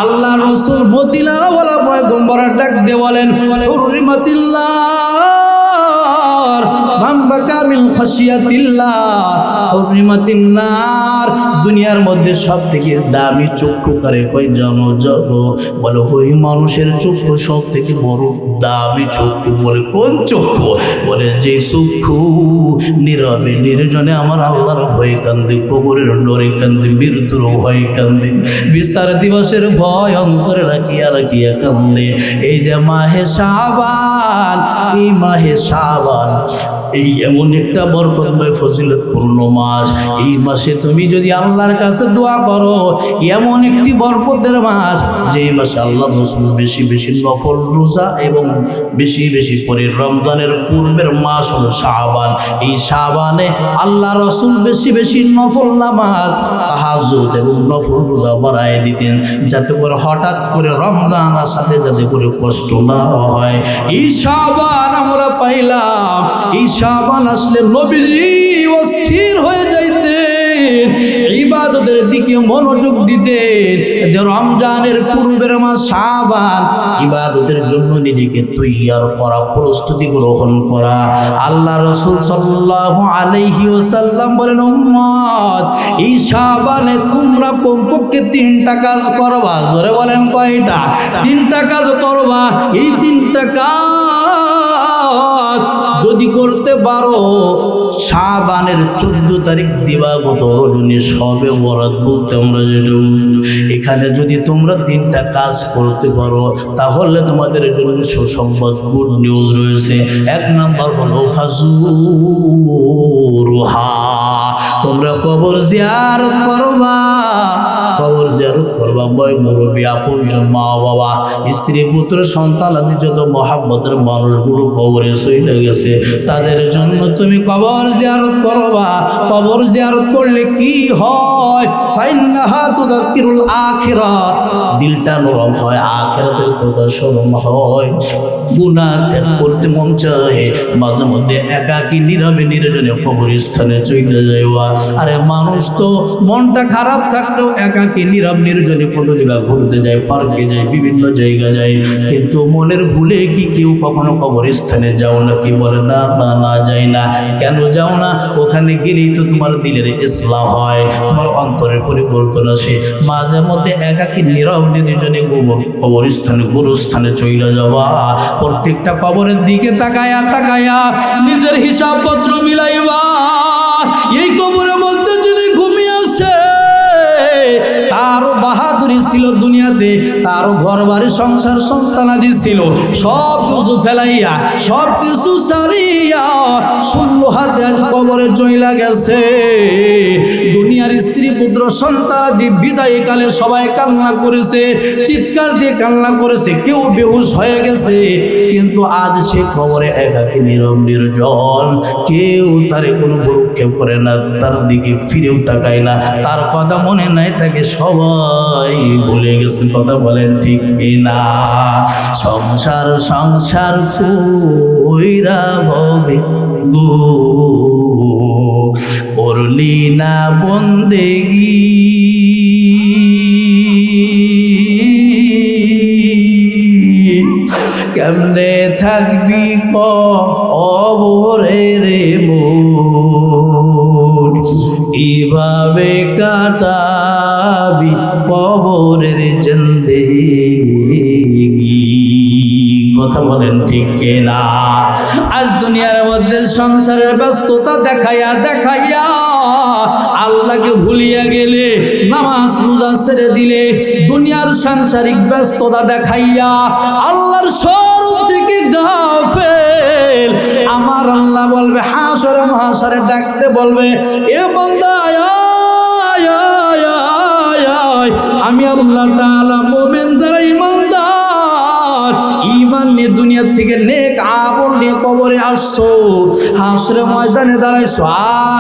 আল্লাহ রাসূল মদিনাওয়ালা পয়গম্বর ডাক দিয়ে বলেন, হুরমাতিল্লাহ মান বাকা মিন খাশিয়াতিল্লাহ হুরমাতিন নার। দুনিয়ার মধ্যে সবথেকে দামি চক্ষু কারে কই জানো? জানো? বলে ওই মানুষের চক্ষু সবথেকে বড় দামি চক্ষু। বলে কোন চক্ষু? বলে যে চক্ষু নীরবে নির্জনে আমার আল্লাহর ভয় কান্দে, কবরের ডরে কান্দে, মৃত্যুর ভয় কান্দে, বিচার দিবসের ভয় অন্তরে রাখিয়া রাখিয়া কান্দে। এই যে মাহে শাবান, এই মাহে শাবান এই এমন একটা বরকতময় ফজিলতপূর্ণ মাস। এই মাসে তুমি যদি আল্লাহর কাছে দোয়া করো, এমন একটি বরকতের মাস, যেই মাসে আল্লাহ রাসূল বেশি বেশি নফল রোজা এবং বেশি বেশি পরে রমজানের পূর্বের মাস হলো শাবান। এই শাবানে আল্লাহ রাসূল বেশি বেশি নফল নামাজ, তাহাজ্জুদ এবং নফল রোজা বাড়ায় দিতেন, যাতে করে হঠাৎ করে রমজান আসাতে যাতে করে কষ্ট না হয়। এই শাবান আমরা পাইলাম, এই শাবান আসলে নবীজি অস্থির হয়ে যাইতেন, ইবাদতের দিকে মনোযোগ দিতেন। যে রমজানের পূর্বের মাস শাবান, ইবাদতের জন্য নিজেকে তৈয়ার করা, প্রস্তুতি গ্রহণ করা। আল্লাহ রাসূল সাল্লাল্লাহু আলাইহি ওয়াসাল্লাম বলেন, উম্মত এই শাবানে তোমরা কমপক্ষে 3টা কাজ করবা। জোরে বলেন কয়টা? 3টা কাজ করবা। এই 3টা কাজ যদি করতে পারো, শাবানের 14 তারিখ দিবাগত রজনী শবে বরাত বলতে আমরা যেটা বুঝি, এখানে যদি তোমরা 3টা কাজ করতে পারো তাহলে তোমাদের জন্য সুসংবাদ, গুড নিউজ রয়েছে। 1 নাম্বার হলো ফাজুরুহা, তোমরা কবর জিয়ারত করবা। কবর জিয়ারত করবা, মুরব্বী, আপনজন, মা বাবা, স্ত্রী, পুত্র, সন্তান আদি যত মহাব্বতের মানুষগুলো কবরে চলে গেছে তাদের জন্য তুমি কবর জিয়ারত করবা। কবর জিয়ারত করলে কি হয়? ফাইন্নাহা তুযাক্কিরুল আখিরাত, দিলটা নরম হয়, আখিরাতের কথা স্মরণ হয়। গুনাহ ত্যাগ করতে মন চায়, মাঝে মধ্যে একাকী নীরবে নির্জনে কবরস্থানে চলে যাইবা। আরে মানুষ তো মনটা খারাপ থাকলেও একাকী নীরব নির্জনে কোনো জায়গা ঘুরতে যায়, পার্কে যায়, বিভিন্ন জায়গা যায়, কিন্তু মনের ভুলে কি কেউ কখনো কবরস্থানে যাও না? কি বলে না, না না যাই না। কেন যাও না? ওখানে গেলেই তো তোমার দিলের ইসলাহ হয়, তোমার অন্তরের পরিবর্তন আসে। মাঝে মধ্যে একাকী নীরব নির্জনে কবরস্থানে গুরুস্থানে চলে যাওয়া, প্রত্যেকটা কবরের দিকে তাকায়া তাকায়া নিজের হিসাবপত্র মিলাইবা। এই কবরের মধ্যে যদি ঘুমিয়ে আসে, তারও বাহাদুরি ছিল দুনিয়াতে, তারও ঘর বাড়ি সংসার সন্তানাদি ছিল, সব কিছু ফেলাইয়া সব কিছু সারিয়া শূন্য হাতে আজ কবরে চইলা গেছে। দুনিয়ার স্ত্রী পুত্র সন্তানাদি বিদায় কালে সবাই কান্না করেছে, চিৎকার দিয়ে কান্না করেছে, কেউ বেহুশ হয়ে গেছে, কিন্তু আজ সে কবরে একাকী নীরব নির্জন, কেউ তারে কোনো ভ্রুক্ষেপ করে না, তার দিকে ফিরেও তাকায় না, তার কথা মনে নাই, তাকে সবাই ভুলে গেছে। কথা বলেন ঠিক কিনা? সংসার সংসার কইরা হবে গো, করলি না বন্দেগি, কেমনে থাকবি কবরে রে মন, কিভাবে কাটাবি কবরের জিন্দেগি। কথা বলেন ঠিক কিনা? আজ দুনিয়ার মধ্যে সংসারের ব্যস্ততা দেখাইয়া দেখাইয়া আল্লাহকে ভুলিয়া গেলে, নামাজ রোজা ছেড়ে দিলে, দুনিয়ার সাংসারিক ব্যস্ততা দেখাইয়া আল্লাহর স্বরূপ থেকে গাফেল। আমার আল্লাহ বলবে, হাসরে মহাশরে ডাকতে বলবে, এ বান্দা আয় আয় আয় আয়। আমি আল্লাহ তাআলা মুমিন যারা ঈমানদার, ঈমান নিয়ে দুনিয়ার থেকে নেক আমল নিয়ে কবরে আসছো, হাসরে ময়দানে দাঁড়াইছো,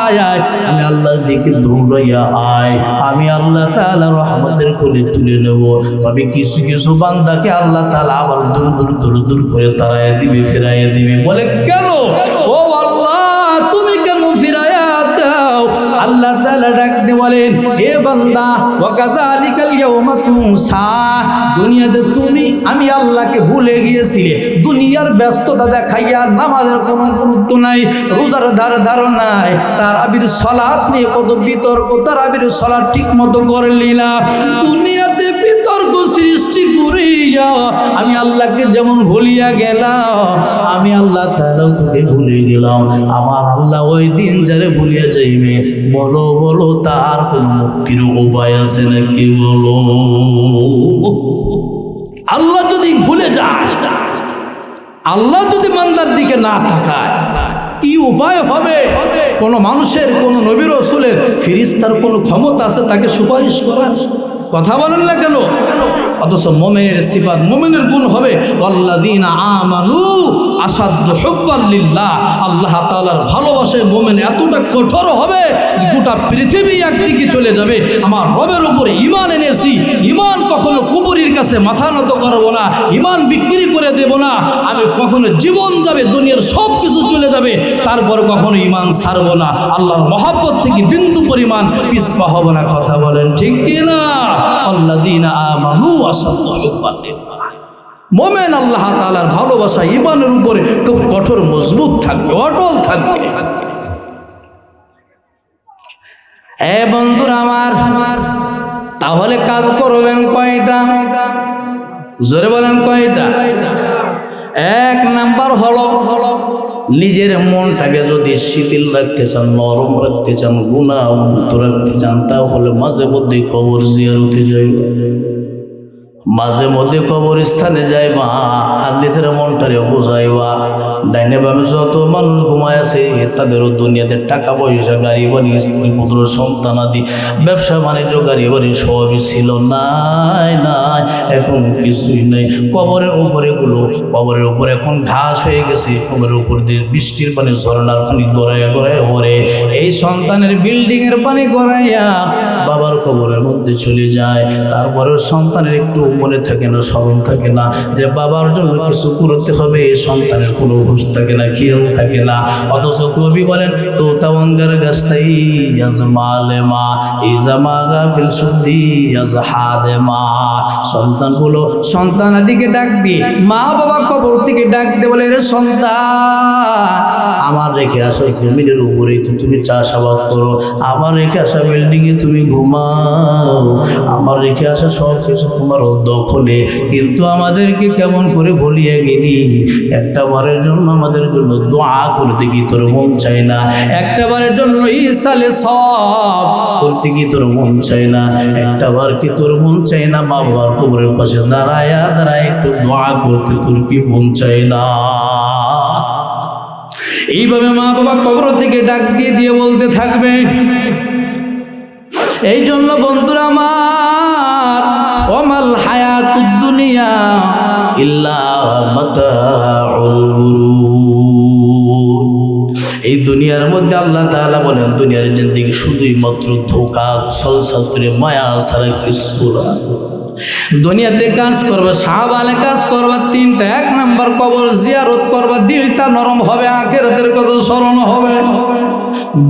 আয় আয় আমি আল্লাহর দিকে দৌড়াইয়া আয়, আমি আল্লাহ তাআলা রহমতের কোলে তুলে নেব। তবে কিছু কিছু বান্দাকে আল্লাহ তাআলা আবার দূর দূর দূর দূর করে তাড়াইয়া দিবে, ফিরাইয়া দিবে। বলে কেন? ও আল্লাহ, তুমি কেন ফিরাইয়া দাও? আল্লাহ তাআলা ডাকতে বলেন, হে বান্দা, ওয়াকাযালিকাল ইয়াউমা তুনসা, দুনিয়াতে তুমি আমি আল্লাহকে ভুলে গিয়েছিলে, দুনিয়ার ব্যস্ততা দেখাইয়া নামাজের কোনো গুরুত্ব নাই, রোজার ধার নাই, তারাবির সালাত নিয়ে কত বিতর্ক, তারাবির সালাত ঠিক মতো করলি না, দুনিয়াতে বিতর্ক সৃষ্টি করিয়া আমি আল্লাহকে যেমন ভুলিয়া গেলাম, আমি আল্লাহ তাআলাও তোকে ভুলে গেলাম। আমার আল্লাহ ওই দিন যারে ভুলিয়া যাইবে, বলো বলো তার কোনো মুক্তির উপায় আছে নাকি? বলো। আল্লাহ যদি ভুলে যায়, আল্লাহ যদি বান্দার দিকে না তাকায়, কি উপায় হবে? কোন মানুষের, কোন নবী রাসূলের, ফেরেশতার কোন ক্ষমতা আছে তাকে সুপারিশ করার? কথা বলেন না কেন? অথচ মুমিনের সিফাত, মুমিনের গুণ হবে ওয়াল্লাযীনা আমানু আসাদ্দু হুব্বান লিল্লাহ, আল্লাহ তাআলার ভালোবাসায় মুমিন এতটা কঠোর হবে যে গোটা পৃথিবী একদিকে চলে যাবে, আমার রবের উপরে ঈমান এনেছি, ঈমান কখনো কুবুরির কাছে মাথা নত করব না, ঈমান বিক্রি করে দেব না, আমি কখনো জীবন যাবে, দুনিয়ার সব কিছু চলে যাবে, তারপর কখনো ঈমান ছাড়ব না, আল্লাহর মহব্বত থেকে বিন্দু পরিমাণ পিছপা হব না। কথা বলেন ঠিক কিনা? আল্লাযীনা আমানু আসাদ্দু হুব্বান লিল্লাহ, মুমিন আল্লাহ তাআলার ভালোবাসা ঈমানের উপরে খুব কঠোর মজবুত থাকবে, অটল থাকবে। এ বন্ধুরা আমার, তাহলে কাজ করবেন কয়টা? জোরে বলেন কয়টা? এক নাম্বার হলো নিজের মনটাকে যদি শিথিল রাখতে চান, নরম রাখতে চান, গুনাহ মুক্ত রাখতে চান, তাহলে মাঝে মধ্যে কবর জিয়ারতে যাইবা, মাঝে মধ্যে কবরস্থানে যাইবা, আর নিজের মনটারে বোঝাইবা। ডাইনে বামে যত মানুষ ঘুমায় আছে তাদেরও দুনিয়াতে টাকা পয়সা, গাড়ি বাড়ি, স্ত্রী পুত্র সন্তান আদি, ব্যবসা বাণিজ্য, গাড়ি বাড়ি সবই ছিল, নাই নাই এখন কিছুই নাই। কবরের উপরে কবরের উপরে এখন ঘাস হয়ে গেছে, কবরের উপর দিয়ে বৃষ্টির পানি, ঝর্ণার পানি গড়াইয়া গড়াইয়া পড়ে। এই সন্তানের বিল্ডিং এর পানি গড়াইয়া বাবার কবরের মধ্যে চলে যায়। তারপরেও সন্তানের একটু মনে থাকে না, স্মরণ থাকে না যে বাবার জন্য কিছু করতে হবে। সন্তানের কোনো হুঁশ থাকে না, খেয়াল থাকে না। অথচ কবি বলেন, তো তাওয়াঙ্গার গাছটাই আজমালে মা ইজামা গাফিল সুদ্দি আজহাদে মা। সন্তানগুলো সন্তান আদিকে ডাক দিয়ে, মা বাবা কবর থেকে ডাক দিয়ে বলে, রে সন্তান, আমার রেখে আসা জমিনের উপরেই তো তুমি চাষাবাদ করো, আমার রেখে আসা বিল্ডিং এ তুমি ঘুমাও, আমার রেখে আসা সব কিছু তোমার দখলে, কিন্তু আমাদেরকে কেমন করে ভুলিয়ে গেলি। একটা বারের জন্য আমাদের জন্য দোয়া করতে কি তোর মন চাই না? একটা বারের জন্য ইসালে সব করতে কি তোর মন চাই না? একটা বার কি তোর মন চাই না মা বাবার কবরের পাশে দাঁড়ায় একটু দোয়া করতে তোর কি মন চাই না? এইভাবে মা বাবা কবর থেকে ডাক দিয়ে দিয়ে বলতে থাকবে। এই জন্য বন্ধুরা আমার, ওমাল হায়াতুদ দুনিয়া ইল্লা মাতাউল গুরুর। এই দুনিয়ার মধ্যে আল্লাহ তাআলা বলেন, দুনিয়ার জিন্দেগি শুধুই মাত্র ধোঁকা, ছলছাত্রে, মায়া ছাড়া কিছু না। দুনিয়াতে কাজ করবা, সাহাবালে কাজ করবা তিনটা। এক নাম্বার কবর জিয়ারত করবা, দিলটা নরম হবে, আখিরাতের কথা স্মরণ হবে।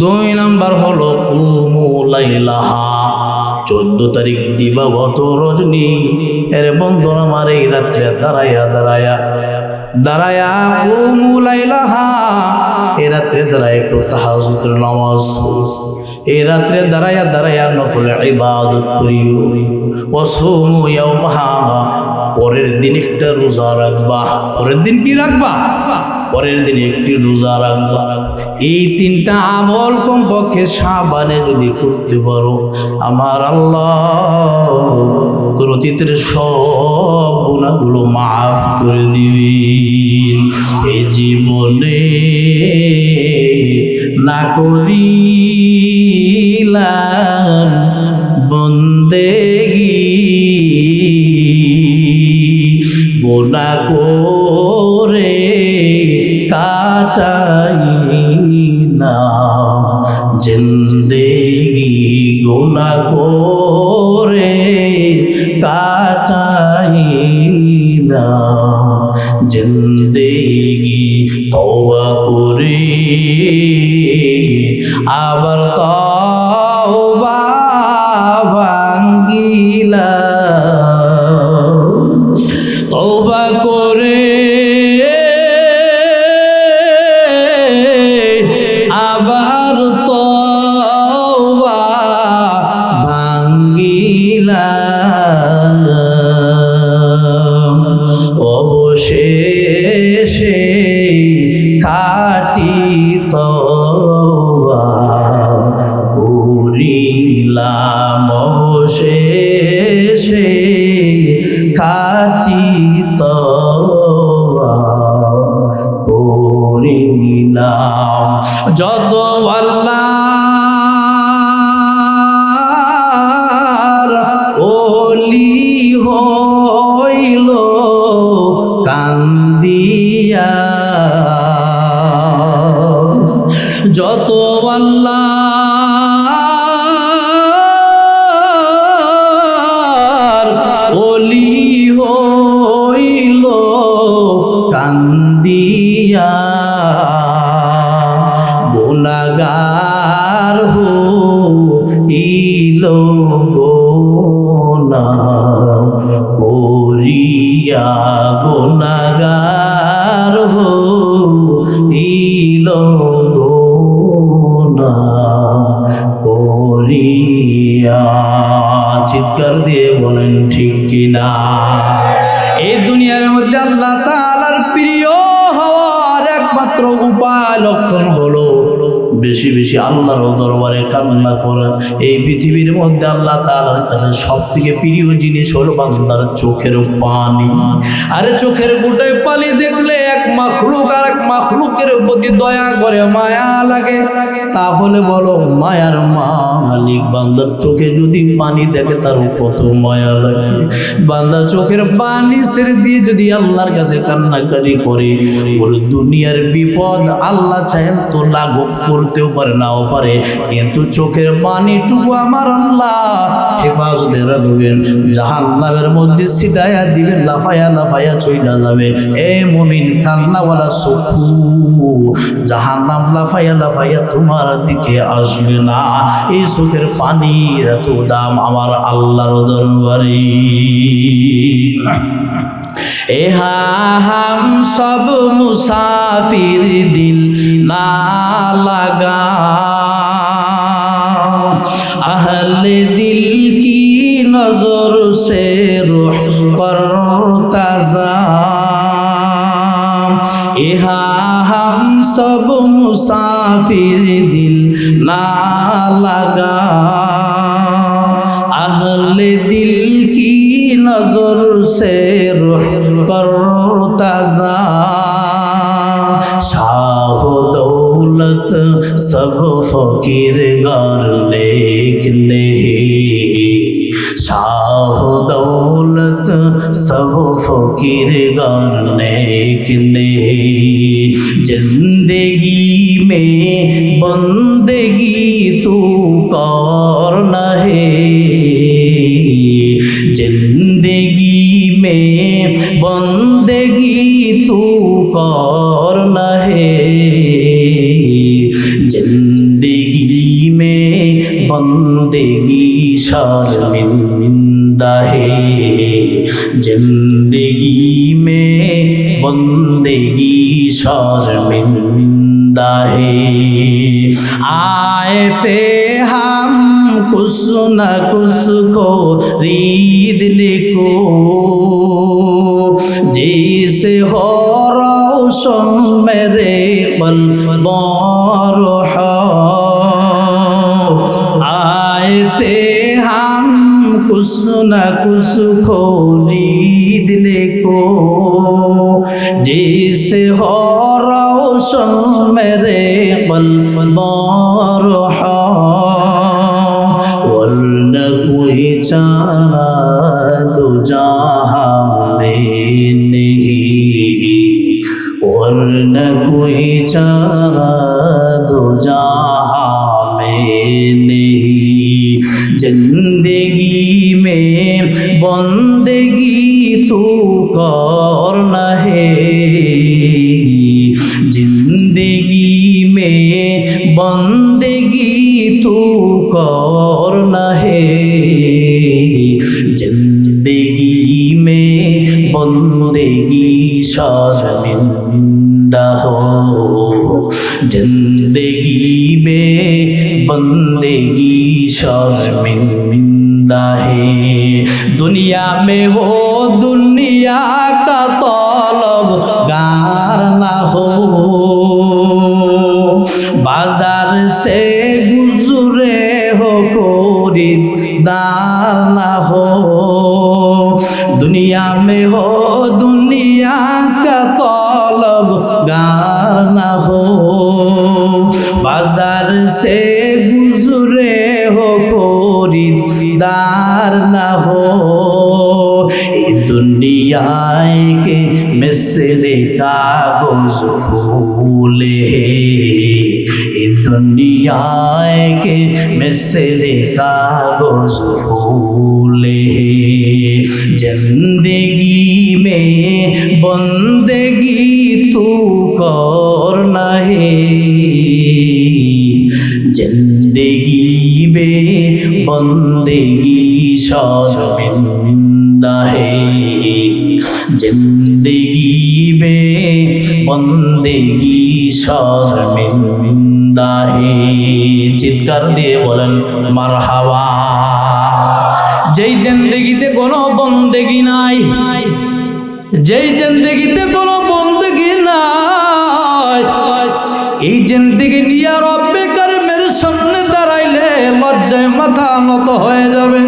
দুই নাম্বার হলো কুমু লাইলাহা, 14 তারিখ দিবাগত রজনী, এর বন্ধন আমার এই রাত্রে দাঁড়ায়া কুমু লাইলাহা, এই রাত্রে দাঁড়ায় একটু তাহাজ্জুদের নামাজ, এই রাত্রে দাঁড়ায়া নফল ইবাদত করিও। ওয়াসুমু ইয়াওমাহা, পরের দিন একটা রোজা রাখবা। পরের দিন কি রাখবা? পরের দিন একটি রোজা রাখবা। এই তিনটা আমল কমপক্ষে শাবানে যদি করতে পারো, আমার আল্লাহ তোর অতীতের সব গুনাহগুলো মাফ করে দিবেন। এই জীবনে না করিলাম বন্দেগি, গুনাহ করে কাটাইলাম জিন্দেগি, গুনাহ করে কাটাইলাম জিন্দেগি। তওবা করে আবার তওবা ভাঙ্গিলাম, তওবা করে আবার তওবা ভাঙ্গিলাম। অবশেষে খাঁটি তওবা করিলাম, অবশেষে খাঁটি তওবা করিলাম। যত আল্লাহর ওলি হইল কান্দিয়া, যত আল্লাহর ওলি হইল কান্দিয়া, গুনাহগার হইল গুনাহ করিয়া, গুনাহগার হইল গুনাহ করিয়া। চিৎকার দিয়ে বলেন ঠিক কিনা? এই দুনিয়ার মধ্যে আল্লাহ তাআলার প্রিয় উপায় লক্ষণ হলো বেশি বেশি আল্লাহর দরবারে কান্না করা। এই পৃথিবীর মধ্যে আল্লাহ তাআলার কাছে সবথেকে প্রিয় জিনিস হলো বান্দার চোখের পানি। আরে চোখের গোটায় পানি দেখলে এক মাখলুক আর এক মাখলুকের প্রতি দয়া করে, মায়া লাগে। তাহলে বলো মায়ার মালিক বান্দার চোখে যদি পানি দেখে তার কত মায়া লাগে। বান্দা চোখের পানি ছেড়ে দিয়ে যদি আল্লাহর কাছে কান্নাকাটি করে, ওর দুনিয়ার বিপদ আল্লাহ চাহেন তো লাঘব করতেও পারে, নাও পারে, কিন্তু চোখের পানিটুকু আমার আল্লাহ হেফাজতে রাখবেন, জাহান্নামের মধ্যে ছিটায়া দিবেন, লাফায়া লাফায়া চইলা যাবে। এ মুমিন কান্নাওয়ালা চক্ষু, জাহান্নাম লাফায়া লাফায়া তোমার দিকে আসবে না। এই চোখের পানির এত দাম আমার আল্লাহর দরবারে। हम सब मुसाफिर दिल ना लगा, अहले दिल की नजर से रुह करता जा। हम सब मुसाफिर दिल ना लगा, अहले दिल की नजर से रुह करता जा। शाह दौलत सब फकीर गार लेकिन शाह दौलत सब फकीर गार लेकिन जिंदगी में बंदगी तू करना है, जिंदगी में बंदगी तू करना है, जिंदगी में बंदगी शर्मिंदा है, जिंदगी में बंदगी शर्मिंदा है। आए थे हम कुछ न कुछ को खरीदने को, जैसे हो रोशन मेरे कल्ब रोहा। आए थे हम कुछ न कुछ खरीदने को, जैसे हो रोशन मेरे कल्ब रोहा। वरना कोई चारा दो जहां में नहीं, वरना कोई चारा दो जहां में नहीं। जिंदगी में बंदगी तू करना है, जिंदगी में बंदगी तू करना है, जिंदगी में बंदगी शर्मिंदा हो, जिंदगी में बंदगी शर्मिंदा है। दुनिया में हो दुनिया का तलबगार ना हो, बाजार से गुजरे हो खरीदार ना हो। दुनिया में हो दुनिया का तलबगार ना हो, बाजार से गुजरे हो खरीदार ना हो। दुनिया के मिसले कागज फूल है, दुनिया के मिसले कागज फूल है। जिंदगी में बंदगी तू करना है, जिंदगी में बंदगी शर्मिंदा है, जिंदगी में बंदगी शर्मिंदा है। চিৎকার দিয়ে বলেন মারহাবা। যেই জিন্দেগিতে কোনো বন্দেগি নাই, যেই জিন্দেগিতে কোনো বন্দেগি নাই, এই জিন্দেগি নিয়ে রব্বে কারিমের সামনে দাঁড়াইলে লজ্জায় মাথা নত হয়ে যাবে।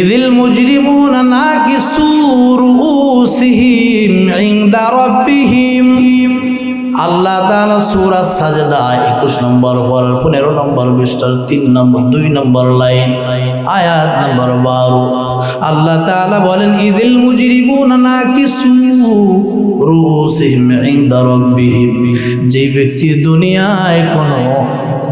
ইদিল মুজরিমুনা নাকিসু রুউসিহিম ইনদা রাব্বিহিম। আল্লাহ তাআলা সূরা সাজদা 21 নম্বর পড়ার 15 নম্বর পৃষ্ঠার 3 নম্বর 2 নম্বর লাইন আয়াত নম্বর 12 আল্লাহ তাআলা বলেন ইদিল মুজরিমুনা নাকিসু রুউসিহিম ইনদা রাব্বিহিম। যে ব্যক্তি দুনিয়ায় কোনো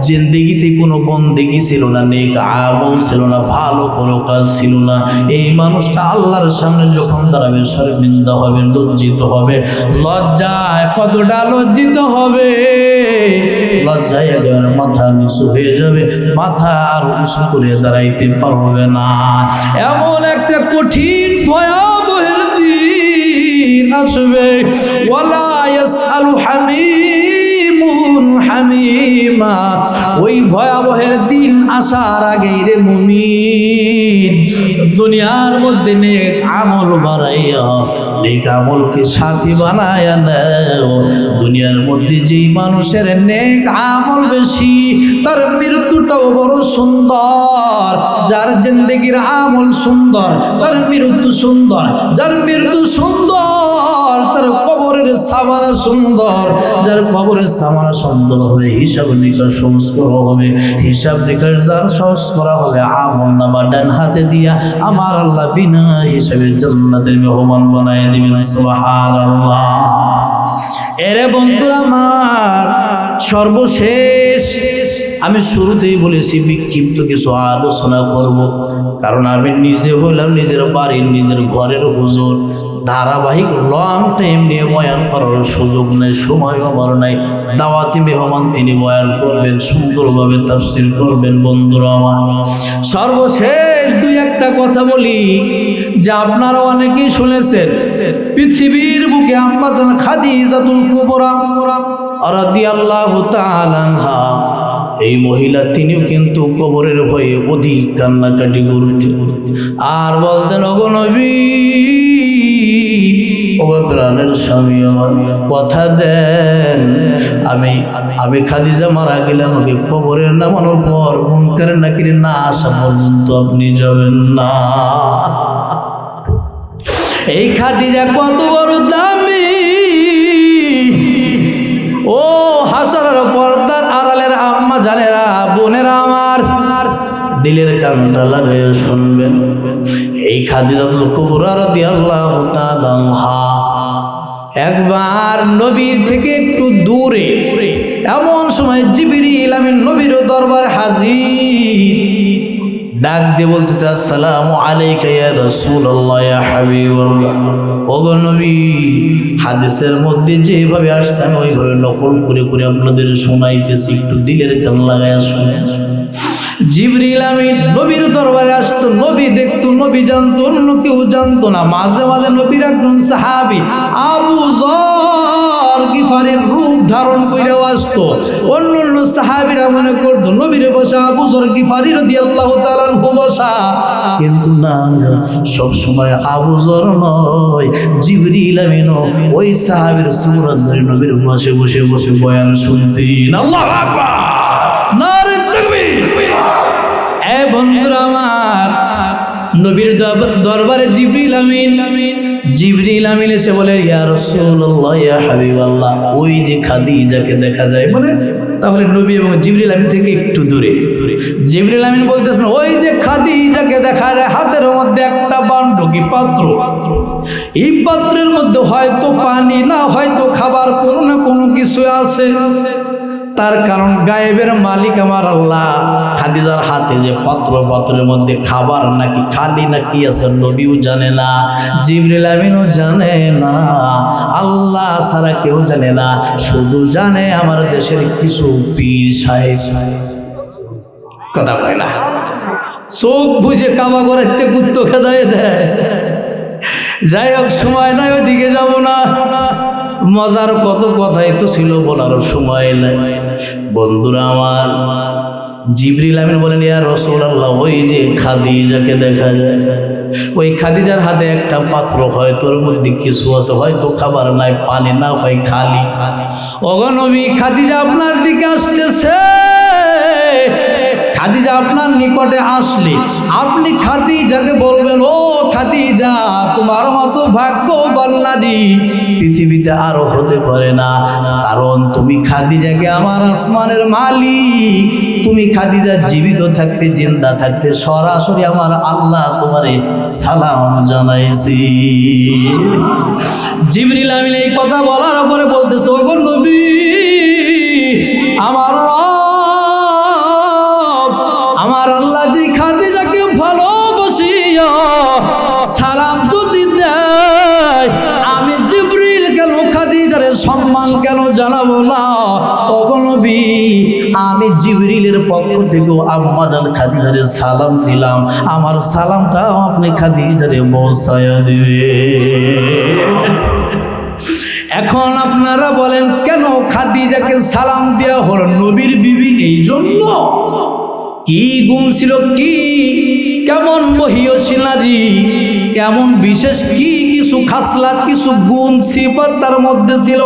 জিন্দেগিতে কোনো বন্দেগি ছিল না, নেক আমল ছিল না, ভালো কোনো কাজ ছিল না, এই মানুষটা আল্লাহর সামনে যখন দাঁড়াবে শর্মিন্দা হবে, লজ্জিত হবে। লজ্জায় কতটা লজ্জিত হবে, লজ্জায় একেবারে মাথা নিচু হয়ে যাবে, মাথা আর উঁচু করে দাঁড়াইতে পারবে না। এমন একটা কঠিন ভয়াবহের দিন আসবে। ওয়ালা ইয়াসআলু হামিমুন হামিমা। ওই ভয়াবহের দিন আসার আগেই রে মুমিন দুনিয়ার মধ্যে নেক আমল বাড়াইয়া নেক আমলকে সাথী বানায়া নাও। দুনিয়ার মধ্যে যেই মানুষের নেক আমল বেশি তার মৃত্যুটাও বড় সুন্দর। যার জিন্দেগির আমল সুন্দর তার মৃত্যু সুন্দর, যার মৃত্যু সুন্দর তার কবরের সামানা সুন্দর। যার কবরের সামানা সুন্দর হবে হিসাব নিকাশ সহজ করা হবে, হিসাব নিকাশ যার সহজ করা হবে আমল নামা ডান হাতে দিয়া আমার আল্লাহ বিনা হিসাবে জান্নাতের মেহমান বানায় দিবেন। সুবহানাল্লাহ। এরে বন্ধুরা আমার, সর্বশেষ আমি শুরুতেই বলেছি বিক্ষিপ্ত কিছু আলোচনা করব, কারণ আমি নিজে হইলাম নিজের বাড়ির নিজের ঘরের হুজুর। ধারাবাহিক লং টাইম নিয়ে বয়ান করার সুযোগ নেই, সময় আমার নাই। দাওয়াতি মেহমান তিনি বয়ান করবেন, সুন্দরভাবে তাফসীর করবেন। বন্ধুরা আমার, সর্বশেষ দুই একটা কথা বলি যে আপনারা অনেকেই শুনেছেন পৃথিবীর বুকে আম্মা খাদিজাতুল কুবরা রাদিয়াল্লাহু তাআলা আনহা, এই মহিলা তিনিও কিন্তু কবরের ভয়ে অধিক কান্নাকাটি করতেন আর বলতেন ওগো নবী, ও প্রাণের স্বামী আমার কথা দেন, আমি খাদিজা মারা গেলে আমাকে কবরের নামানোর পর মুনকার নাকির না আসা পর্যন্ত আপনি যাবেন না। এই খাদিজা কত বড় দামি, ও হাসারের পর্দার আড়ালের আম্মা জানেরা, বোনেরা আমার, দিলের কানটা লাগাইয়া শুনবেন। এই খাদিজাতুল কুবরা রাদিয়াল্লাহু তাআলা আনহা একবার নবীর থেকে একটু দূরে এমন সময় জিবরিল আমিন নবীর দরবার হাজির, ডাক দিয়ে বলতেছে আসসালামু আলাইকা ইয়া রাসূলুল্লাহ ইয়া হাবিবাল্লাহ। ওগো নবী, হাদিসের মধ্যে যেভাবে আসছে আমি ওইভাবে নকল করে করে আপনাদের শোনাইতেছি, একটু দিলের কান লাগায়া শুনেন। জিবরিল আমিন নবীর দরবারে আসতো, নবী দেখতো, নবী জানতো, অন্য কেউ জানতো না। মাঝে মাঝে নবীর একজন সাহাবী আবু যর গিফারির রূপ ধারণ কইরাও আসতো। অন্য সাহাবীরা মনে করতো নবীর বসা আবু যর গিফারি রাদিয়াল্লাহু তাআলা আনহু বসা, কিন্তু না, সব সময় আবু যর নয়, জিবরিল আমিন ওই সাহাবীর সুরত ধরে নবীর পাশে বসে বসে বয়ান শুনতেন। আল্লাহু আকবার, নারে তাকবীর। এ বন্ধুরা আমার, নবীর দরবারে জিবরিল আমিন এসে বলে ইয়া রাসূলুল্লাহ ইয়া হাবিবাল্লাহ, ওই যে খাদিজাকে দেখা যায়, মানে তাহলে নবী এবং জিবরিল আমিন থেকে একটু দূরে। জিবরিল আমিন বলতেছেন ওই যে খাদিজাকে দেখা যায়, হাতের মধ্যে একটা বান্ডকি পাত্র, এই পাত্রের মধ্যে হয়তো পানি না হয়তো খাবার, কোনো না কোনো কিছু আছে। তার কারণ গায়েবের মালিক আমার আল্লাহ। খাদিজার হাতে যে পাত্রের মধ্যে খাবার নাকি খালি নাকি আছে নবীও জানে না, জিবরিল আমিনও জানে না, আল্লাহ ছাড়া কেউ জানে না। শুধু জানে আমার দেশের কিছু পীর সাহেব, কথা বলে না, চোখ বুঝে কাবা করাইতে কুত্তো খেদায় দেয়। যাই হোক, সময় নাই, ওইদিকে যাব না। মজার কত কথাই তো ছিল, বলার সময় নাই। বন্ধুরা আমার, জিবরিল আমিন বলেন, ইয়া রাসূলুল্লাহ, ওই যে খাদিজাকে দেখা যায়, ওই খাদিজার হাতে একটা পাত্র, হয়তো ওর মধ্যে কিছু আছে, হয়তো খাবার নাই, পানি না, হয় খালি। ওগো নবী, খাদিজা আপনার দিকে আসতেছে। খাদিজা আপনার নিকটে আসলে আপনি খাদিজাকে বলবেন, ও খাদিজা, তোমার মতো ভাগ্যবান নারী পৃথিবীতে আরো হতে পারে না, কারণ তুমি খাদিজাকে আমার আসমানের মালিক, তুমি খাদিজা জীবিত থাকতে, জিন্দা থাকতে সরাসরি আমার আল্লাহ তোমারে সালাম জানাইছি। জিবরিল আমিন এই কথা বলার পরে বলতেছে, ওগো নবী, আমার আমার আল্লাহ যে খাদিজাকে ভালোবাসিয়া সালাম যদি দেয়, আমি জিবরিল কেন খাদিজারে সম্মান কেন জানাবো না? ওগো নবী, আমি জিবরিলের পক্ষ থেকেও আম্মাজান খাদিজারে সালাম দিলাম, আমার সালামটাও আপনি খাদিজারে পৌঁছায়া দিবে। এখন আপনারা বলেন, কেন খাদিজাকে সালাম দেওয়া হলো? নবীর বিবি এই জন্য। কি গুণ ছিল, কি কেমন মহিয়সী নারী, এমন বিশেষ কি কিছু খাসলাত, কিছু গুণ সিফাত তার মধ্যে ছিল।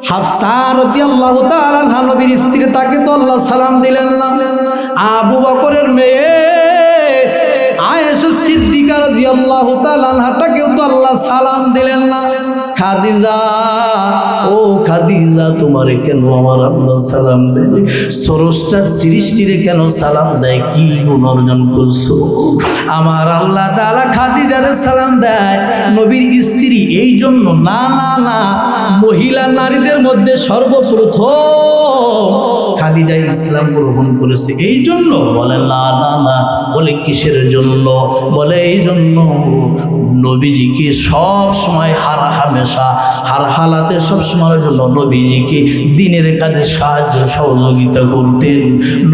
হাফসা রাদিয়াল্লাহু তাআলা আনহা নবীর স্ত্রী, তাকে তো আল্লাহ সালাম দিলেন না। আবু বকরের মেয়ে আয়েশা সিদ্দিকা রাদিয়াল্লাহু তাআলা আনহা, তাকেও তো আল্লাহ সালাম দিলেন না। খাদিজা, ও খাদিজা, তোমারে কেন আমার আল্লাহ সালাম দেয়? সরসটা সৃষ্টিরে কেন সালাম দেয়? কি গুণ অর্জন করছো? আমার আল্লাহ তাআলা খাদিজারে সালাম দেয় নবীর স্ত্রী এই জন্য না, না, না, মহিলা নারীদের মধ্যে সর্বপ্রথম খাদিজা ইসলাম গ্রহণ করেছে এই জন্য। বলে না, না, না। বলে কিসের জন্য? বলে এই জন্য নবীজিকে সব সময় হামেশা হার হালাতে সব সময়ের জন্য নবীজিকে দিনের কাজে সাহায্য সহযোগিতা করতেন।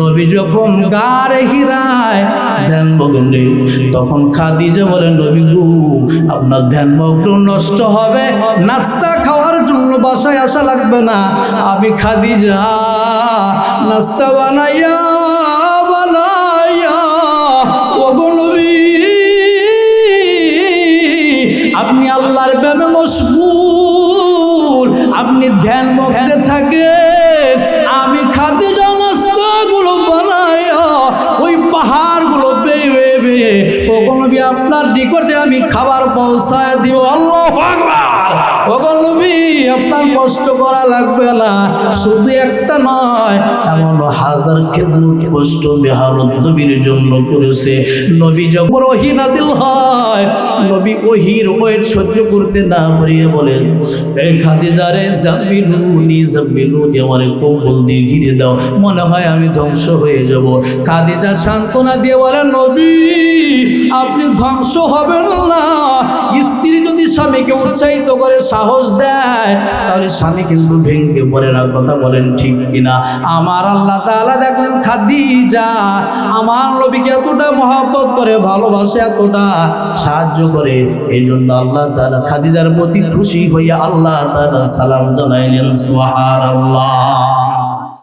নবী যখন গারে হিরায় ধ্যান মগ্নে, তখন খাদিজা বলে, নবী গো, আপনার ধ্যান মগ্ন নষ্ট হবে, নাস্তা খাওয়ার জন্য বাসায় আসা লাগবে না, আমি খাদিজা নাস্তা বানাইয়া ওগো নবী, আপনি আল্লাহর প্রেমে মশগুল, আপনি ধ্যান মগ্নে থাকেন, আমি খাদিজা নাস্তাগুলো বানাইয়া ওই পাহাড়গুলো বেয়ে বেয়ে ওগো নবী আপনার নিকটে আমি খাবার পৌঁছায় দিব। আল্লাহু আকবার। ওগো নবী, আপনার কষ্ট করা লাগবে না, শুধু একটা নয়, এমন হাজার খেদমত কষ্ট মেহনত নবীর জন্য করেছে। নবী যখন ওহী নাযিল হয়, নবী ওহীর ওয়েট সহ্য করতে না পারিয়ে বলেন, এই খাদিজারে জামিলুনি জামিলুনি, আমারে কম্বল দিয়ে ঘিরে দাও, মনে হয় আমি ধ্বংস হয়ে যাব। খাদিজা সান্ত্বনা দিয়ে বলেন, নবী, আপনি ধ্বংস হবেন না। স্ত্রী যদি স্বামীকে উৎসাহিত করে সাহস দেয়, তাহলে স্বামী কিন্তু ভেঙে পড়ে না। কথা বলেন ঠিক কিনা? আমার আল্লাহ তাআলা দেখলেন খাদিজা আমার নবীকে এতটা মহব্বত করে, ভালোবাসে, এতটা সাহায্য করে, এই জন্য আল্লাহ তাআলা খাদিজার প্রতি খুশি হইয়া আল্লাহ তাআলা সালাম জানাইলেন। সুবহানাল্লাহ।